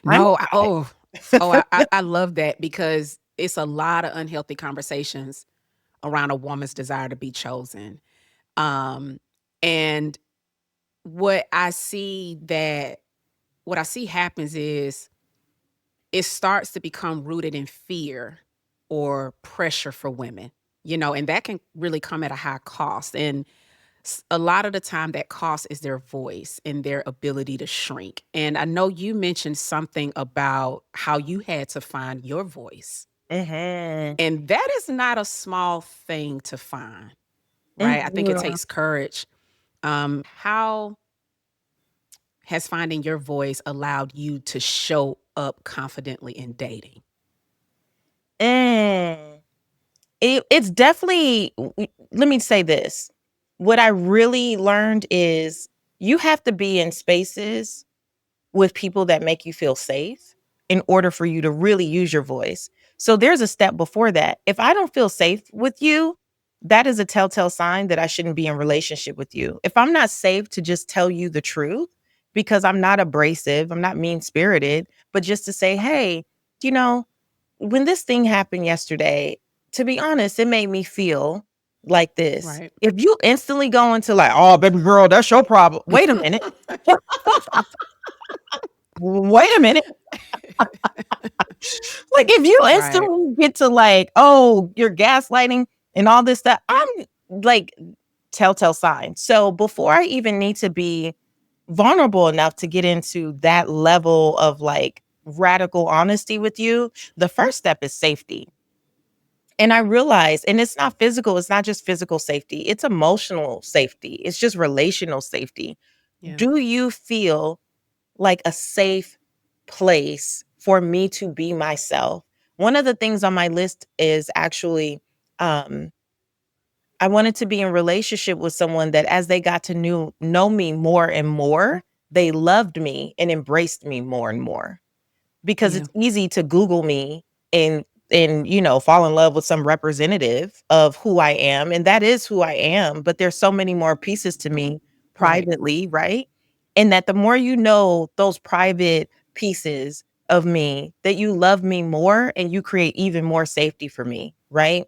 I'm No, a I love that because it's a lot of unhealthy conversations around a woman's desire to be chosen. Um, and what I see that what I see happens is it starts to become rooted in fear or pressure for women, and that can really come at a high cost. And a lot of the time, that cost is their voice and their ability to shrink. And I know you mentioned something about how you had to find your voice. Mhm. And that is not a small thing to find, right? I think it Mhm. takes courage. How has finding your voice allowed you to show up confidently in dating? Mm. It's definitely let me say this. What I really learned is you have to be in spaces with people that make you feel safe in order for you to really use your voice. So there's a step before that. If I don't feel safe with you, that is a telltale sign that I shouldn't be in relationship with you. If I'm not safe to just tell you the truth because I'm not abrasive, I'm not mean-spirited, but just to say, "Hey, you know, when this thing happened yesterday, to be honest, it made me feel like this." Right. If you instantly go into like, "Oh, baby girl, that's your problem." Wait a minute. Wait a minute. Like, if you Right. instantly get to like, "Oh, you're gaslighting and all this stuff," I'm like, telltale sign. So before I even need to be vulnerable enough to get into that level of like radical honesty with you, the first step is safety. And I realize, and it's not physical, it's not just physical safety, it's emotional safety, it's just relational safety. Yeah. Do you feel like a safe place for me to be myself? One of the things on my list is actually um I wanted to be in relationship with someone that as they got to know me more and more, they loved me and embraced me more and more. Because Yeah. it's easy to Google me and fall in love with some representative of who I am, and that is who I am, but there's so many more pieces to me Right. privately, right? And that the more you know those private pieces of me, that you love me more and you create even more safety for me, right?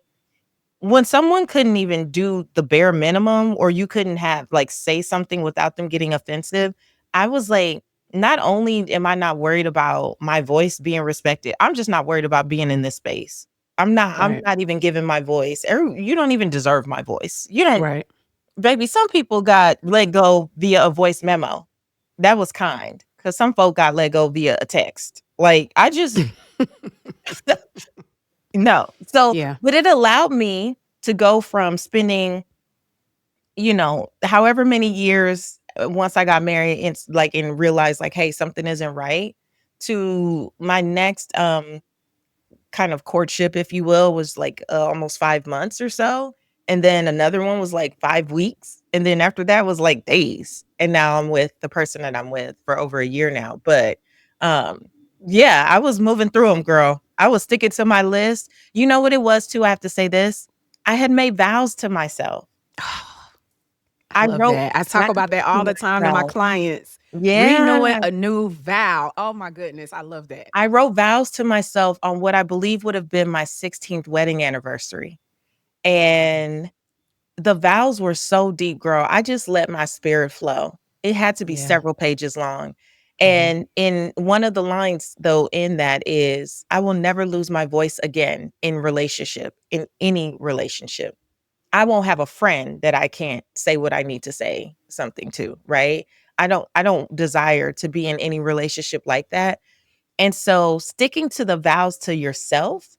when someone couldn't even do the bare minimum, or you couldn't have like say something without them getting offensive, I was like, not only am I not worried about my voice being respected, I'm just not worried about being in this space. I'm Right. not even giving my voice. You don't even deserve my voice. You don't, Right. baby. Some people got let go via a voice memo. That was kind, because some folk got let go via a text. Like, I just no. So, Yeah. but it allowed me to go from spending, however many years, once I got married, it's like, and realized like, hey, something isn't right, to my next kind of courtship, if you will, was like almost 5 months or so. And then another one was like 5 weeks. And then after that was like days. And now I'm with the person that I'm with for over a year now. But um, yeah, I was moving through them, girl. I was sticking to my list. You know what it was too? I have to say this. I had made vows to myself. I I love wrote, that. I talk not about that to all the time to my myself. clients. Renewing Yeah. a new vow. Oh my goodness. I love that. I wrote vows to myself on what I believe would have been my 16th wedding anniversary. And the vows were so deep, girl. I just let my spirit flow. It had to be Yeah. several pages long. Hmm. And in one of the lines, though, in that is, I will never lose my voice again in relationship, in any relationship. I won't have a friend that I can't say what I need to say something to, right? I don't desire to be in any relationship like that. And so sticking to the vows to yourself,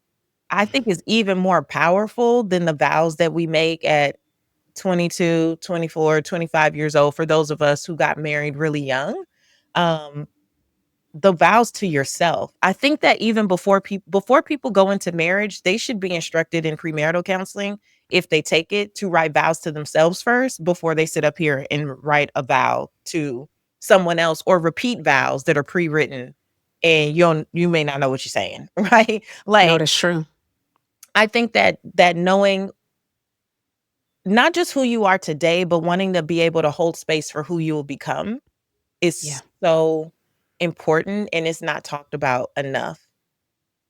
I think, is even more powerful than the vows that we make at 22, 24, 25 years old, for those of us who got married really young. Um, the vows to yourself. I think that even before people go into marriage, they should be instructed in premarital counseling, if they take it, to write vows to themselves first before they sit up here and write a vow to someone else, or repeat vows that are pre-written and you may not know what you're saying, right? No, Like, that's true. I think that knowing not just who you are today, but wanting to be able to hold space for who you will become Yeah. is so important, and it's not talked about enough.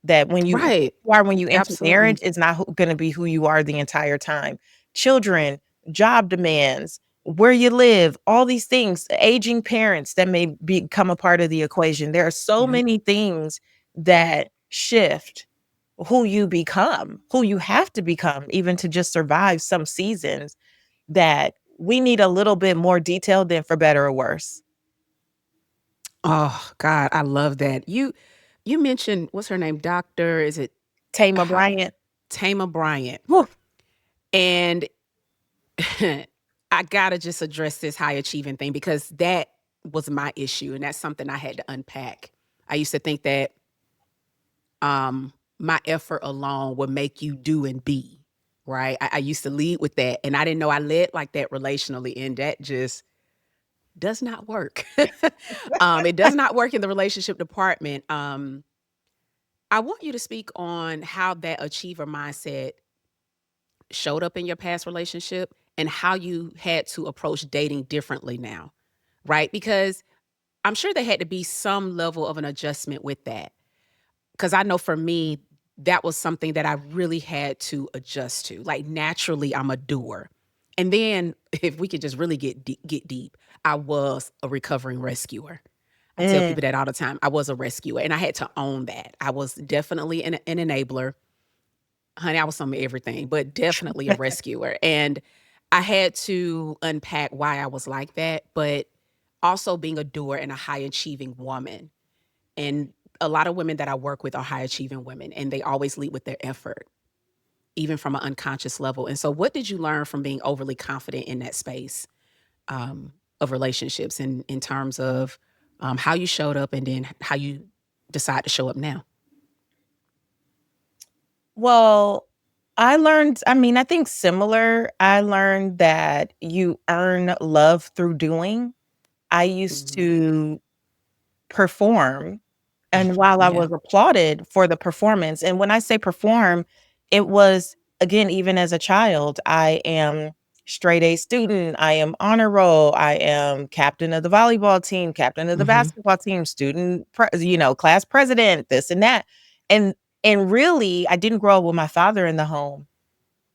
That Right. when you enter marriage, Absolutely. it's not gonna be who you are the entire time. Children, job demands, where you live, all these things, aging parents that may become a part of the equation. There are so Yeah. many things that shift who you become, who you have to become, even to just survive some seasons, that we need a little bit more detail than for better or worse. Oh God, I love that. You mentioned what's her name? Doctor, is it Tama how, Bryant. Tama Bryant? Whew. And I gotta just address this high achieving thing because that was my issue, and that's something I had to unpack. I used to think that my effort alone would make you do and be right. I used to lead with that, and I didn't know I led like that relationally, and that just does not work. It does not work in the relationship department. I want you to speak on how that achiever mindset showed up in your past relationship and how you had to approach dating differently now, right? Because I'm sure there had to be some level of an adjustment with that. Because I know for me, that was something that I really had to adjust to. Like naturally, I'm a doer. And then if we could just really get deep, I was a recovering rescuer. I tell Mm. people that all the time. I was a rescuer and I had to own that. I was definitely an enabler. Honey, I was some of everything, but definitely a rescuer. And I had to unpack why I was like that, but also being a doer and a high achieving woman. And a lot of women that I work with are high achieving women, and they always lead with their effort, even from an unconscious level. And so, what did you learn from being overly confident in that space of relationships, in terms of how you showed up and then how you decide to show up now? Well, I think similar. I learned that you earn love through doing. I used Hmm. to perform, and while I Yeah. was applauded for the performance, and when I say perform, it was, again, even as a child, I am straight A student, I am honor roll, I am captain of the volleyball team, captain of the Hmm. basketball team, class president, this and that. And really, I didn't grow up with my father in the home.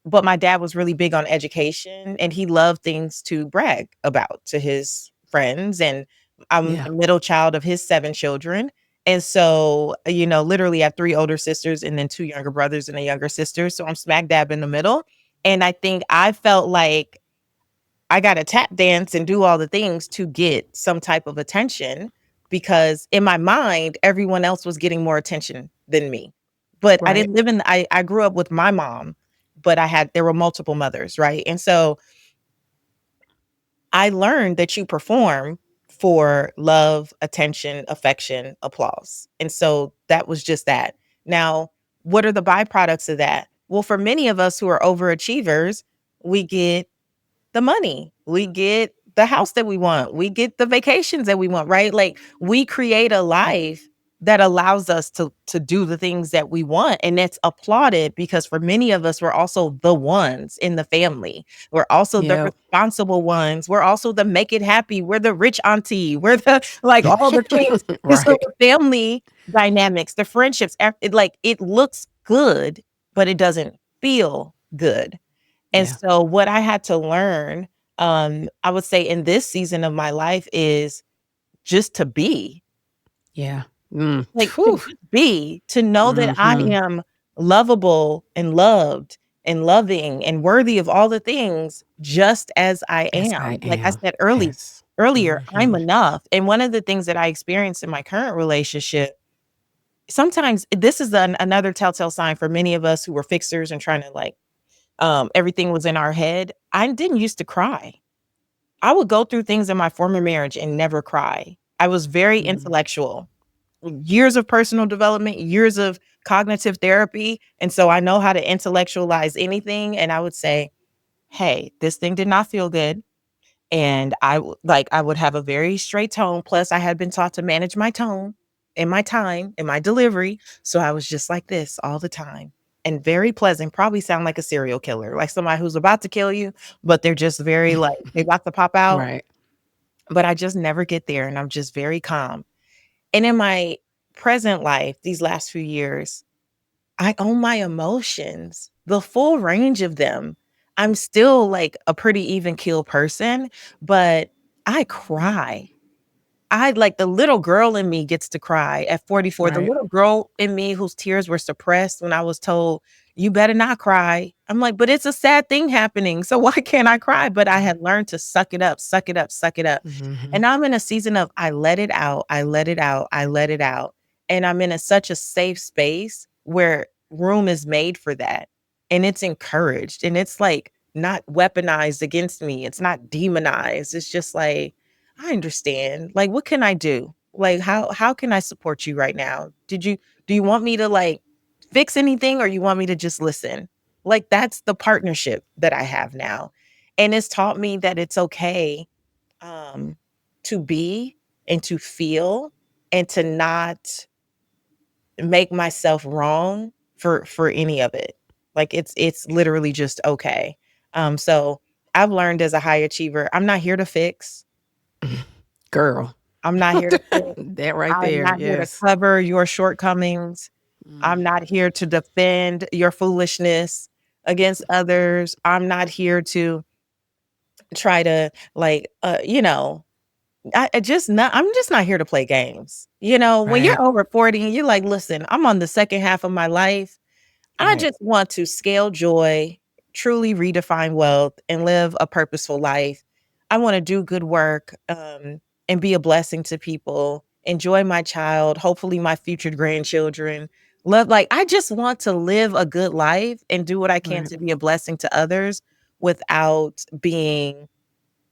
but my dad was really big on education, and he loved things to brag about to his friends. And I'm Yeah. a middle child of his 7 children. And so, literally I have 3 older sisters and then 2 younger brothers and a younger sister. So I'm smack dab in the middle. And I think I felt like I got to tap dance and do all the things to get some type of attention, because in my mind, everyone else was getting more attention than me. But I Right. didn't live in, I grew up with my mom, but there were multiple mothers, right? And so I learned that you perform for love, attention, affection, applause. And so that was just that. Now, what are the byproducts of that? Well, for many of us who are overachievers, we get the money. We get the house that we want. We get the vacations that we want, right? Like, we create a life that allows us to do the things that we want, and it's applauded, because for many of us, we're also the ones in the family. We're also the Yep. responsible ones. We're also the make it happy. We're the rich auntie. We're the like all the things. And so Right. the family dynamics, the friendships, it looks good, but it doesn't feel good. And Yeah. so what I had to learn, I would say in this season of my life, is just to be. Yeah. Like, to Whew. just be, to know that I Mhm. am lovable and loved and loving and worthy of all the things just as I As I am. Like I am. said Yes. earlier, I'm Mhm. enough. And one of the things that I experienced in my current relationship, sometimes this is another telltale sign for many of us who were fixers and trying to everything was in our head. I didn't used to cry. I would go through things in my former marriage and never cry. I was very Mm. intellectual. Years of personal development, years of cognitive therapy, and so I know how to intellectualize anything, and I would say, "Hey, this thing did not feel good." And I would have a very straight tone, plus I had been taught to manage my tone and my time and my delivery, so I was just like this all the time, and very pleasant, probably sound like a serial killer, like somebody who's about to kill you, but they're just very, like, they about to pop out, Right. but I just never get there, and I'm just very calm. And in my present life, these last few years, I own my emotions, the full range of them. I'm still like a pretty even keel person, but I cry. I like the little girl in me gets to cry at 44. The Right. little girl in me whose tears were suppressed when I was told, "You better not cry." I'm like, "But it's a sad thing happening. So why can't I cry?" But I had learned to suck it up, suck it up, suck it up. Mhm. And now I'm in a season of I let it out, I let it out, I let it out. And I'm in such a safe space where room is made for that. And it's encouraged. And it's like not weaponized against me. It's not demonized. It's just like, I understand. Like, what can I do? Like, how can I support you right now? Do you want me to like fix anything, or you want me to just listen? Like, that's the partnership that I have now. And it's taught me that it's okay um to be and to feel and to not make myself wrong for any of it. Like, it's literally just okay. So I've learned as a high achiever, I'm not here to fix. Girl. I'm not here to fix. That right I'm there. not here to Yes. cover your shortcomings. Mm. I'm not here to defend your foolishness against others. I'm not here to try to I'm just not here to play games. When Right. you're over 40 and you're like, listen, I'm on the second half of my life. I Right. just want to scale joy, truly redefine wealth, and live a purposeful life. I want to do good work, and be a blessing to people, enjoy my child, hopefully my future grandchildren. I just want to live a good life and do what I can Right. to be a blessing to others without being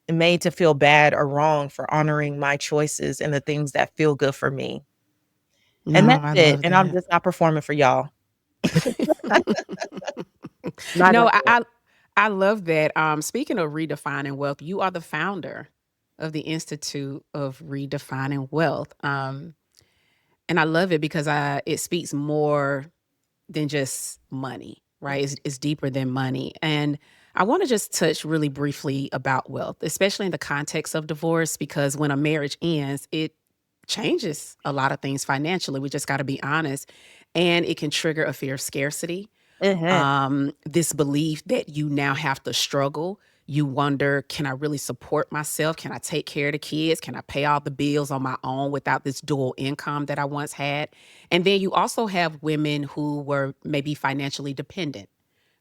made to feel bad or wrong for honoring my choices and the things that feel good for me. And No, that's I it. love And I'm that. just not performing for y'all. Not No, gonna I do it. I I love that. Speaking of redefining wealth, you are the founder of the Institute of Redefining Wealth. And I love it because it speaks more than just money, right? It's deeper than money. And I want to just touch really briefly about wealth, especially in the context of divorce, because when a marriage ends, it changes a lot of things financially. We just got to be honest. And it can trigger a fear of scarcity. Mhm. This belief that you now have to struggle. You wonder, can I really support myself? Can I take care of the kids? Can I pay all the bills on my own without this dual income that I once had? And then you also have women who were maybe financially dependent,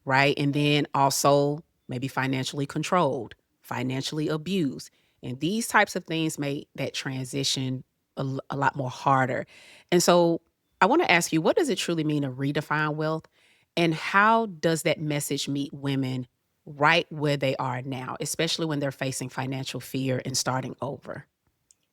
right? And then also maybe financially controlled, financially abused. And these types of things make that transition a lot more harder. And so I want to ask you, what does it truly mean to redefine wealth? And how does that message meet women right where they are now, especially when they're facing financial fear and starting over?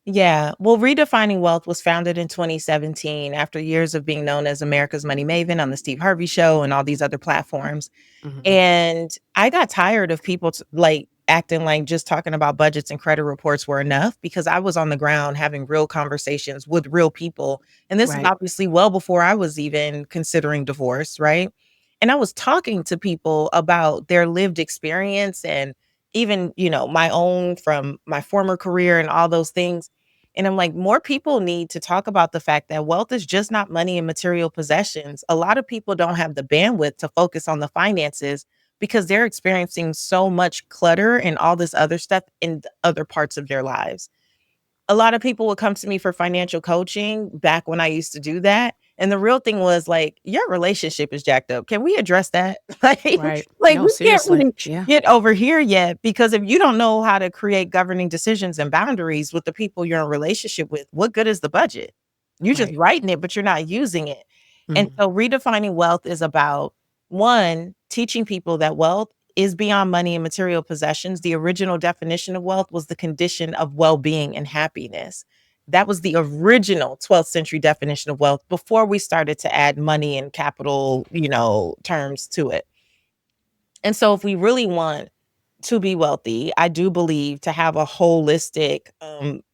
Yeah. Well, Redefining Wealth was founded in 2017 after years of being known as America's Money Maven on the Steve Harvey Show and all these other platforms. Hmm. And I got tired of people like acting like just talking about budgets and credit reports were enough because I was on the ground having real conversations with real people. And this is Right, obviously well before I was even considering divorce, right? And I was talking to people about their lived experience and even, my own from my former career and all those things. And I'm like, more people need to talk about the fact that wealth is just not money and material possessions. A lot of people don't have the bandwidth to focus on the finances because they're experiencing so much clutter and all this other stuff in the other parts of their lives. A lot of people would come to me for financial coaching back when I used to do that. And the real thing was like, your relationship is jacked up. Can we address that? right. Like No, we can't seriously. really Yeah, get over here yet because if you don't know how to create governing decisions and boundaries with the people you're in relationship with, what good is the budget? You're just right. writing it, but you're not using it. And Mhm. so redefining wealth is about one, teaching people that wealth is beyond money and material possessions. The original definition of wealth was the condition of well being and happiness. That was the original 12th century definition of wealth before we started to add money and capital, terms to it. And so, if we really want to be wealthy, I do believe to have a holistic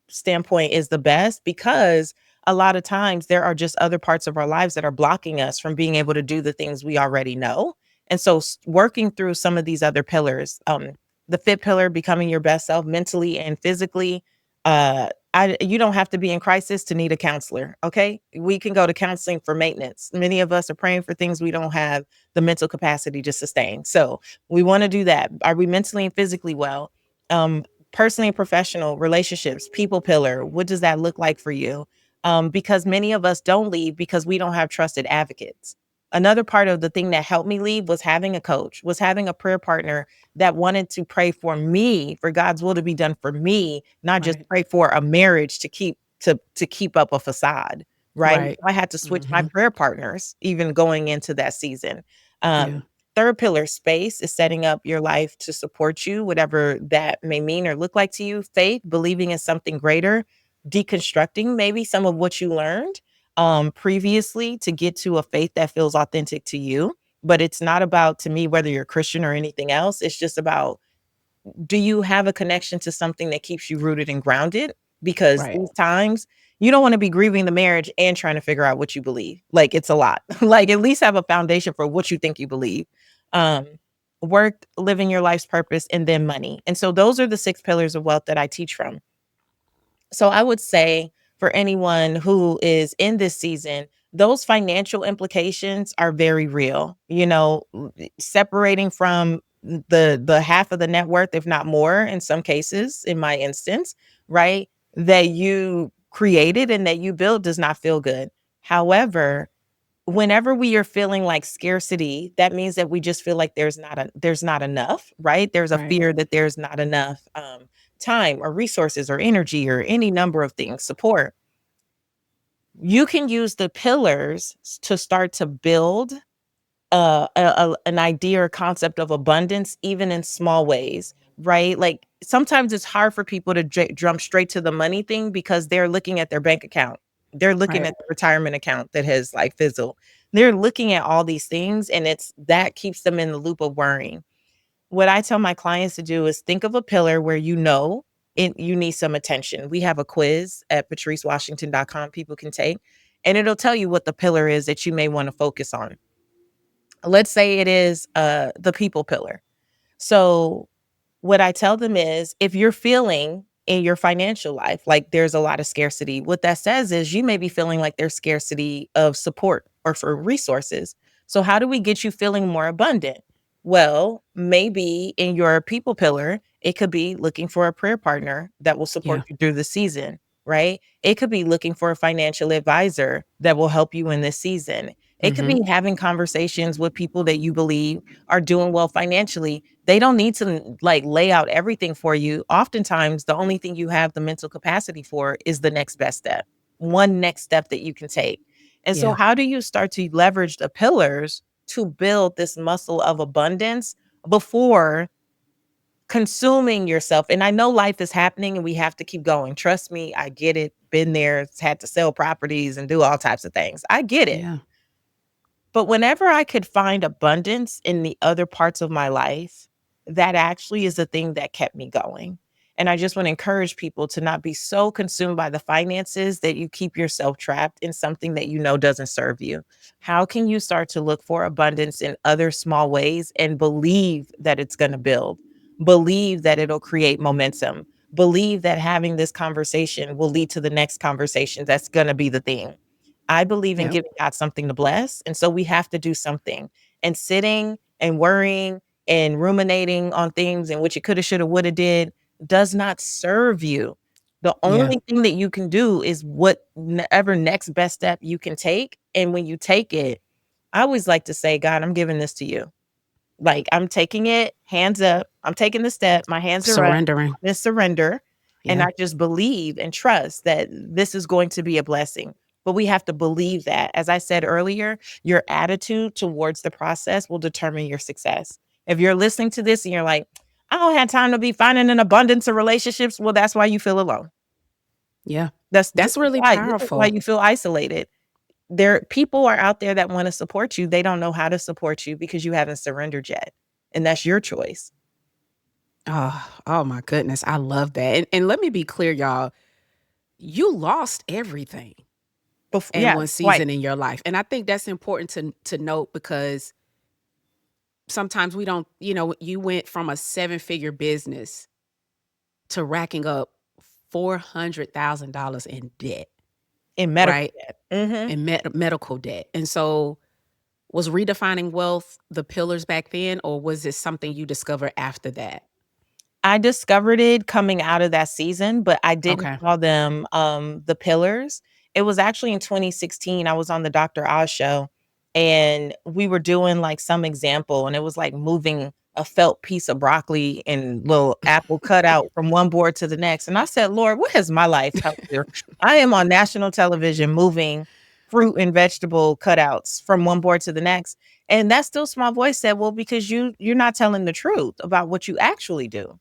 standpoint is the best because a lot of times there are just other parts of our lives that are blocking us from being able to do the things we already know. And so, working through some of these other pillars, the fifth pillar, becoming your best self mentally and physically. You don't have to be in crisis to need a counselor. Okay. We can go to counseling for maintenance. Many of us are praying for things we don't have the mental capacity to sustain. So, we want to do that. Are we mentally and physically well? Um, Personally and professional relationships, people pillar. What does that look like for you? Because many of us don't leave because we don't have trusted advocates. Another part of the thing that helped me leave was having a coach, was having a prayer partner that wanted to pray for me, for God's will to be done for me, not just Right, pray for a marriage to keep up a facade. Right. right. I had to switch my Hmm. prayer partners even going into that season. Yeah, Um, Third pillar, space, is setting up your life to support you, whatever that may mean or look like to you. Faith, believing in something greater, deconstructing maybe some of what you learned previously to get to a faith that feels authentic to you. But it's not about, to me, whether you're Christian or anything else. It's just about, do you have a connection to something that keeps you rooted and grounded? Because right, these times you don't want to be grieving the marriage and trying to figure out what you believe. Like it's a lot. Like at least have a foundation for what you think you believe. Um, Work, living your life's purpose, and then money. And so those are the six pillars of wealth that I teach from. So I would say for anyone who is in this season, those financial implications are very real. Separating from the half of the net worth, if not more, in some cases, in my instance, right, that you created and that you built does not feel good. However, whenever we are feeling like scarcity, that means that we just feel like there's not enough, right? There's a right, fear that there's not enough time or resources or energy or any number of things, support. You can use the pillars to start to build an idea or concept of abundance, even in small ways, right? Like sometimes it's hard for people to jump straight to the money thing because they're looking at their bank account. They're looking right, at the retirement account that has like fizzled. They're looking at all these things and it's that keeps them in the loop of worrying. What I tell my clients to do is think of a pillar where you need some attention. We have a quiz at patricewashington.com people can take, and it'll tell you what the pillar is that you may want to focus on. Let's say it is the people pillar. So what I tell them is if you're feeling in your financial life like there's a lot of scarcity, what that says is you may be feeling like there's scarcity of support or for resources. So, how do we get you feeling more abundant? Well, maybe in your people pillar, it could be looking for a prayer partner that will support Yeah. you through the season, right? It could be looking for a financial advisor that will help you in this season. It could Mhm. be having conversations with people that you believe are doing well financially. They don't need to like lay out everything for you. Oftentimes, the only thing you have the mental capacity for is the next best step, one next step that you can take. And so, Yeah. how do you start to leverage the pillars to build this muscle of abundance before consuming yourself? And I know life is happening and we have to keep going. Trust me, I get it. Been there, had to sell properties and do all types of things. I get it. Yeah. But whenever I could find abundance in the other parts of my life, that actually is the thing that kept me going. And I just want to encourage people to not be so consumed by the finances that you keep yourself trapped in something that you know doesn't serve you. How can you start to look for abundance in other small ways and believe that it's going to build? Believe that it'll create momentum. Believe that having this conversation will lead to the next conversation that's going to be the thing. I believe in Yep. giving God something to bless, and so we have to do something. And sitting and worrying and ruminating on things and what you coulda, shoulda, woulda did does not serve you. The Yeah. only thing that you can do is whatever next best step you can take, and when you take it, I always like to say, "God, I'm giving this to you." Like, I'm taking it, hands up. I'm taking the step. My hands are up. Surrendering. I'm in surrender. And Yeah. I just believe and trust that this is going to be a blessing. But we have to believe that. As I said earlier, your attitude towards the process will determine your success. If you're listening to this and you're like, I don't have time to be finding an abundance of relationships, well, that's why you feel alone. Yeah. That's this That's is really why this is why powerful. you feel isolated. There people are out there that wanna support you, they don't know how to support you because you haven't surrendered yet, and that's your choice. Oh my goodness. I love that. And let me be clear, y'all. You lost everything in Yeah, one twice. season in your life. And I think that's important to note because sometimes we don't, you went from a seven-figure business to racking up $400,000 in debt, In medical right? debt. Mhm. In medical debt. And so was redefining wealth the pillars back then, or was this something you discovered after that? I discovered it coming out of that season, but I didn't Okay. call them, the pillars. It was actually in 2016, I was on the Dr. Oz show, and we were doing, like, some example, and it was like moving a felt piece of broccoli and little apple cutout from one board to the next, and I said, "Lord, what has my life helped you?" I am on national television moving fruit and vegetable cutouts from one board to the next, and that still small voice said, "Well, because you're not telling the truth about what you actually do."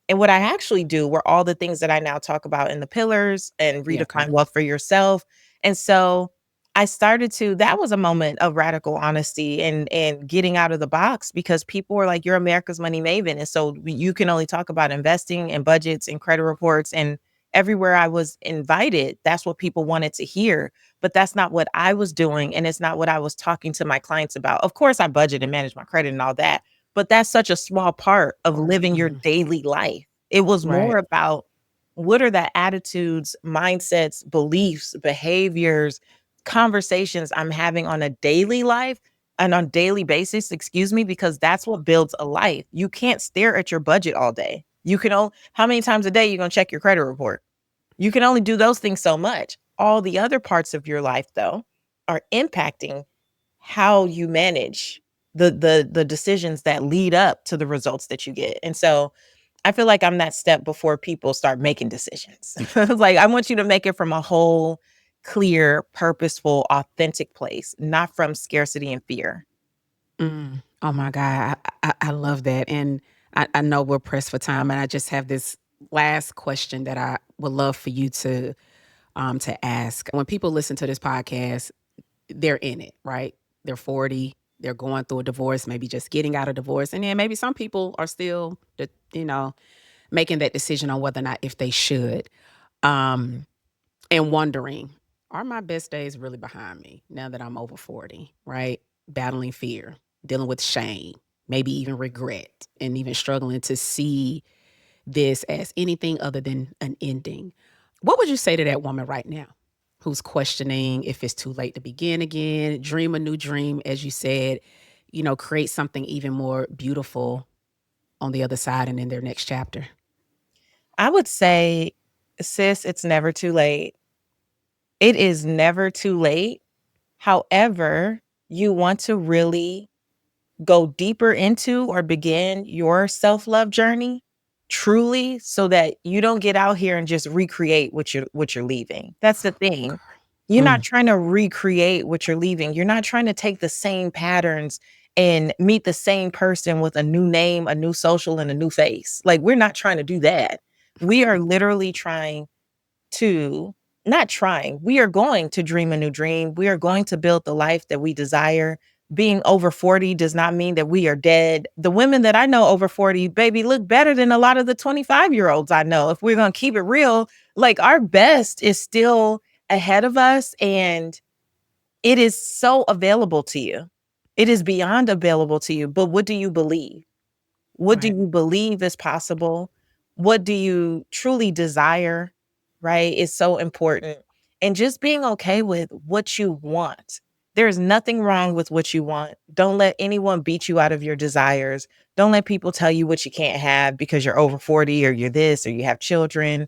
And what I actually do were all the things that I now talk about in the pillars and Yeah, okay. redefine wealth for yourself. And so I started to that was a moment of radical honesty and getting out of the box because people were like, you're America's money maven. And so you can only talk about investing and budgets and credit reports. And everywhere I was invited, that's what people wanted to hear. But that's not what I was doing. And it's not what I was talking to my clients about. Of course, I budget and manage my credit and all that, but that's such a small part of living your Mhm. daily life. It was Right. more about what are the attitudes, mindsets, beliefs, behaviors, conversations I'm having on a daily life and on daily basis, excuse me, because that's what builds a life. You can't stare at your budget all day. You can only how many times a day you going to check your credit report? You can only do those things so much. All the other parts of your life though are impacting how you manage the decisions that lead up to the results that you get. And so I feel like I'm that step before people start making decisions. It's like I want you to make it from a whole, clear, purposeful, authentic place, not from scarcity and fear. Mm. Oh my God. I love that. And I know we're pressed for time. And I just have this last question that I would love for you to ask. When people listen to this podcast, they're in it, right? They're 40, they're going through a divorce, maybe just getting out of divorce. And then maybe some people are still making that decision on whether or not if they should. Um, and wondering, are my best days really behind me now that I'm over 40, right? Battling fear, dealing with shame, maybe even regret, and even struggling to see this as anything other than an ending. What would you say to that woman right now? who's questioning if it's too late to begin again, dream a new dream, as you said, create something even more beautiful on the other side and in their next chapter. I would say, sis, it's never too late. It is never too late. However, you want to really go deeper into or begin your self-love journey truly so that you don't get out here and just recreate what you're leaving. That's the thing. You're not Mm, trying to recreate what you're leaving. You're not trying to take the same patterns and meet the same person with a new name, a new social, and a new face. Like, we're not trying to do that. We are literally trying to not trying. We are going to dream a new dream. We are going to build the life that we desire. Being over 40 does not mean that we are dead. The women that I know over 40, baby, look better than a lot of the 25-year-olds I know. If we're going to keep it real, like, our best is still ahead of us, and it is so available to you. It is beyond available to you. But what do you believe? What do right, you believe is possible? What do you truly desire? Right? Is so important. And just being okay with what you want. There's nothing wrong with what you want. Don't let anyone beat you out of your desires. Don't let people tell you what you can't have because you're over 40 or you're this or you have children.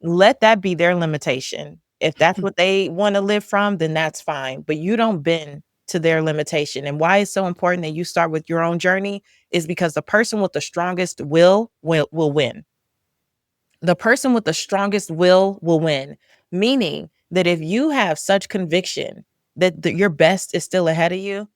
Let that be their limitation. If that's what they want to live from, then that's fine. But you don't bend to their limitation. And why it's so important that you start with your own journey is because the person with the strongest will win. The person with the strongest will win. Meaning that if you have such conviction that your best is still ahead of you,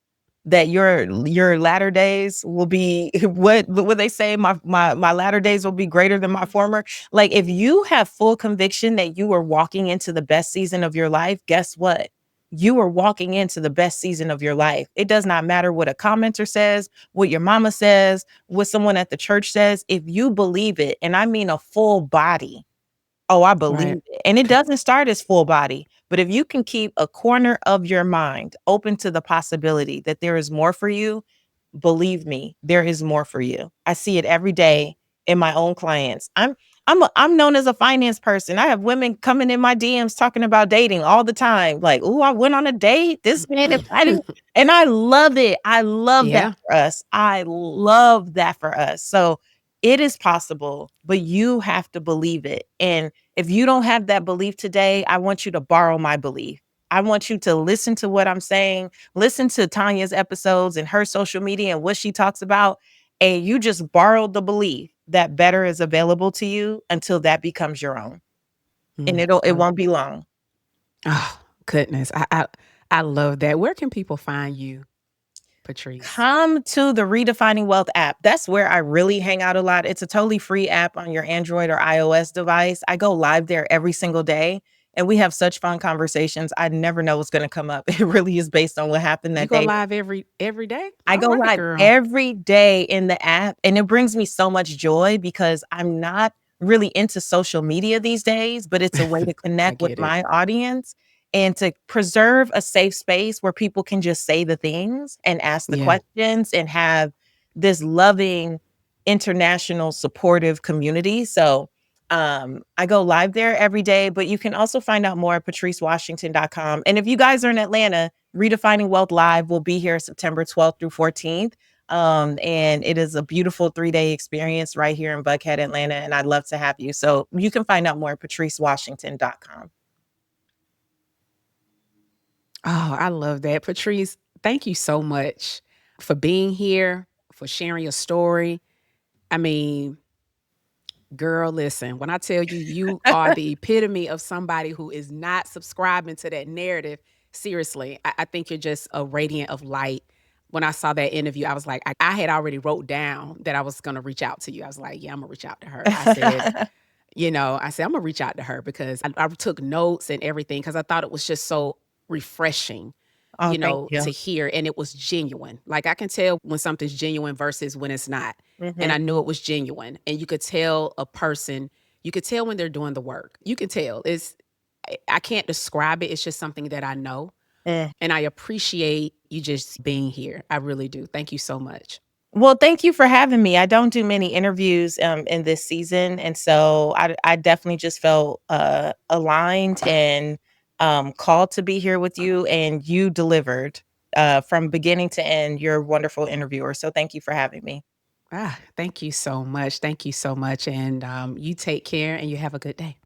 that your latter days will be what they say, my latter days will be greater than my former. Like, if you have full conviction that you are walking into the best season of your life, guess what? You are walking into the best season of your life. It does not matter what a commenter says, what your mama says, what someone at the church says. If you believe it, and I mean a full body, oh, I right. believe it. And it doesn't start as full body, but if you can keep a corner of your mind open to the possibility that there is more for you, believe me, there is more for you. I see it every day in my own clients. I'm known as a finance person. I have women coming in my DMs talking about dating all the time. Like, "Oh, I went on a date. This man invited," and I love it. I love that Yeah. for us. I love that for us. So it is possible, but you have to believe it. And if you don't have that belief today, I want you to borrow my belief. I want you to listen to what I'm saying, listen to Tanya's episodes and her social media and what she talks about. And you just borrowed the belief that better is available to you until that becomes your own. And Mm, it won't be long. oh, goodness. I love that. Where can people find you, Patrice? Come to the Redefining Wealth app. That's where I really hang out a lot. It's a totally free app on your Android or iOS device. I go live there every single day and we have such fun conversations. I never know what's going to come up. It really is based on what happened You that go day. live every day? I All go right, live girl. every day in the app, and it brings me so much joy because I'm not really into social media these days, but it's a way to I connect with get it. my audience and to preserve a safe space where people can just say the things and ask the Yeah. questions and have this loving, international, supportive community. So, I go live there every day, but you can also find out more at patricewashington.com. And if you guys are in Atlanta, Redefining Wealth Live will be here September 12th through 14th. And it is a beautiful 3-day experience right here in Buckhead, Atlanta. And I'd love to have you. So you can find out more at patricewashington.com. Oh, I love that. Patrice, thank you so much for being here, for sharing your story. I mean, girl, listen, when I tell you, you are the epitome of somebody who is not subscribing to that narrative, seriously, I think you're just a radiant of light. When I saw that interview, I was like, I had already wrote down that I was going to reach out to you. I was like, yeah, I'm going to reach out to her. I said, I'm gonna reach out to her because I took notes and everything because I thought it was just so refreshing, Oh, thank to you. hear. And it was genuine. Like I can tell when something's genuine versus when it's not. And Hmm. I knew it was genuine. And you could tell a person, you could tell when they're doing the work. You can tell. I can't describe it. It's just something that I know. And I appreciate you just being here. I really do. Thank you so much. Well, thank you for having me. I don't do many interviews in this season, and so I definitely just felt aligned and called to be here with you, and you delivered from beginning to end. You're a wonderful interviewer. So thank you for having me. Thank you so much. Thank you so much. And you take care and you have a good day.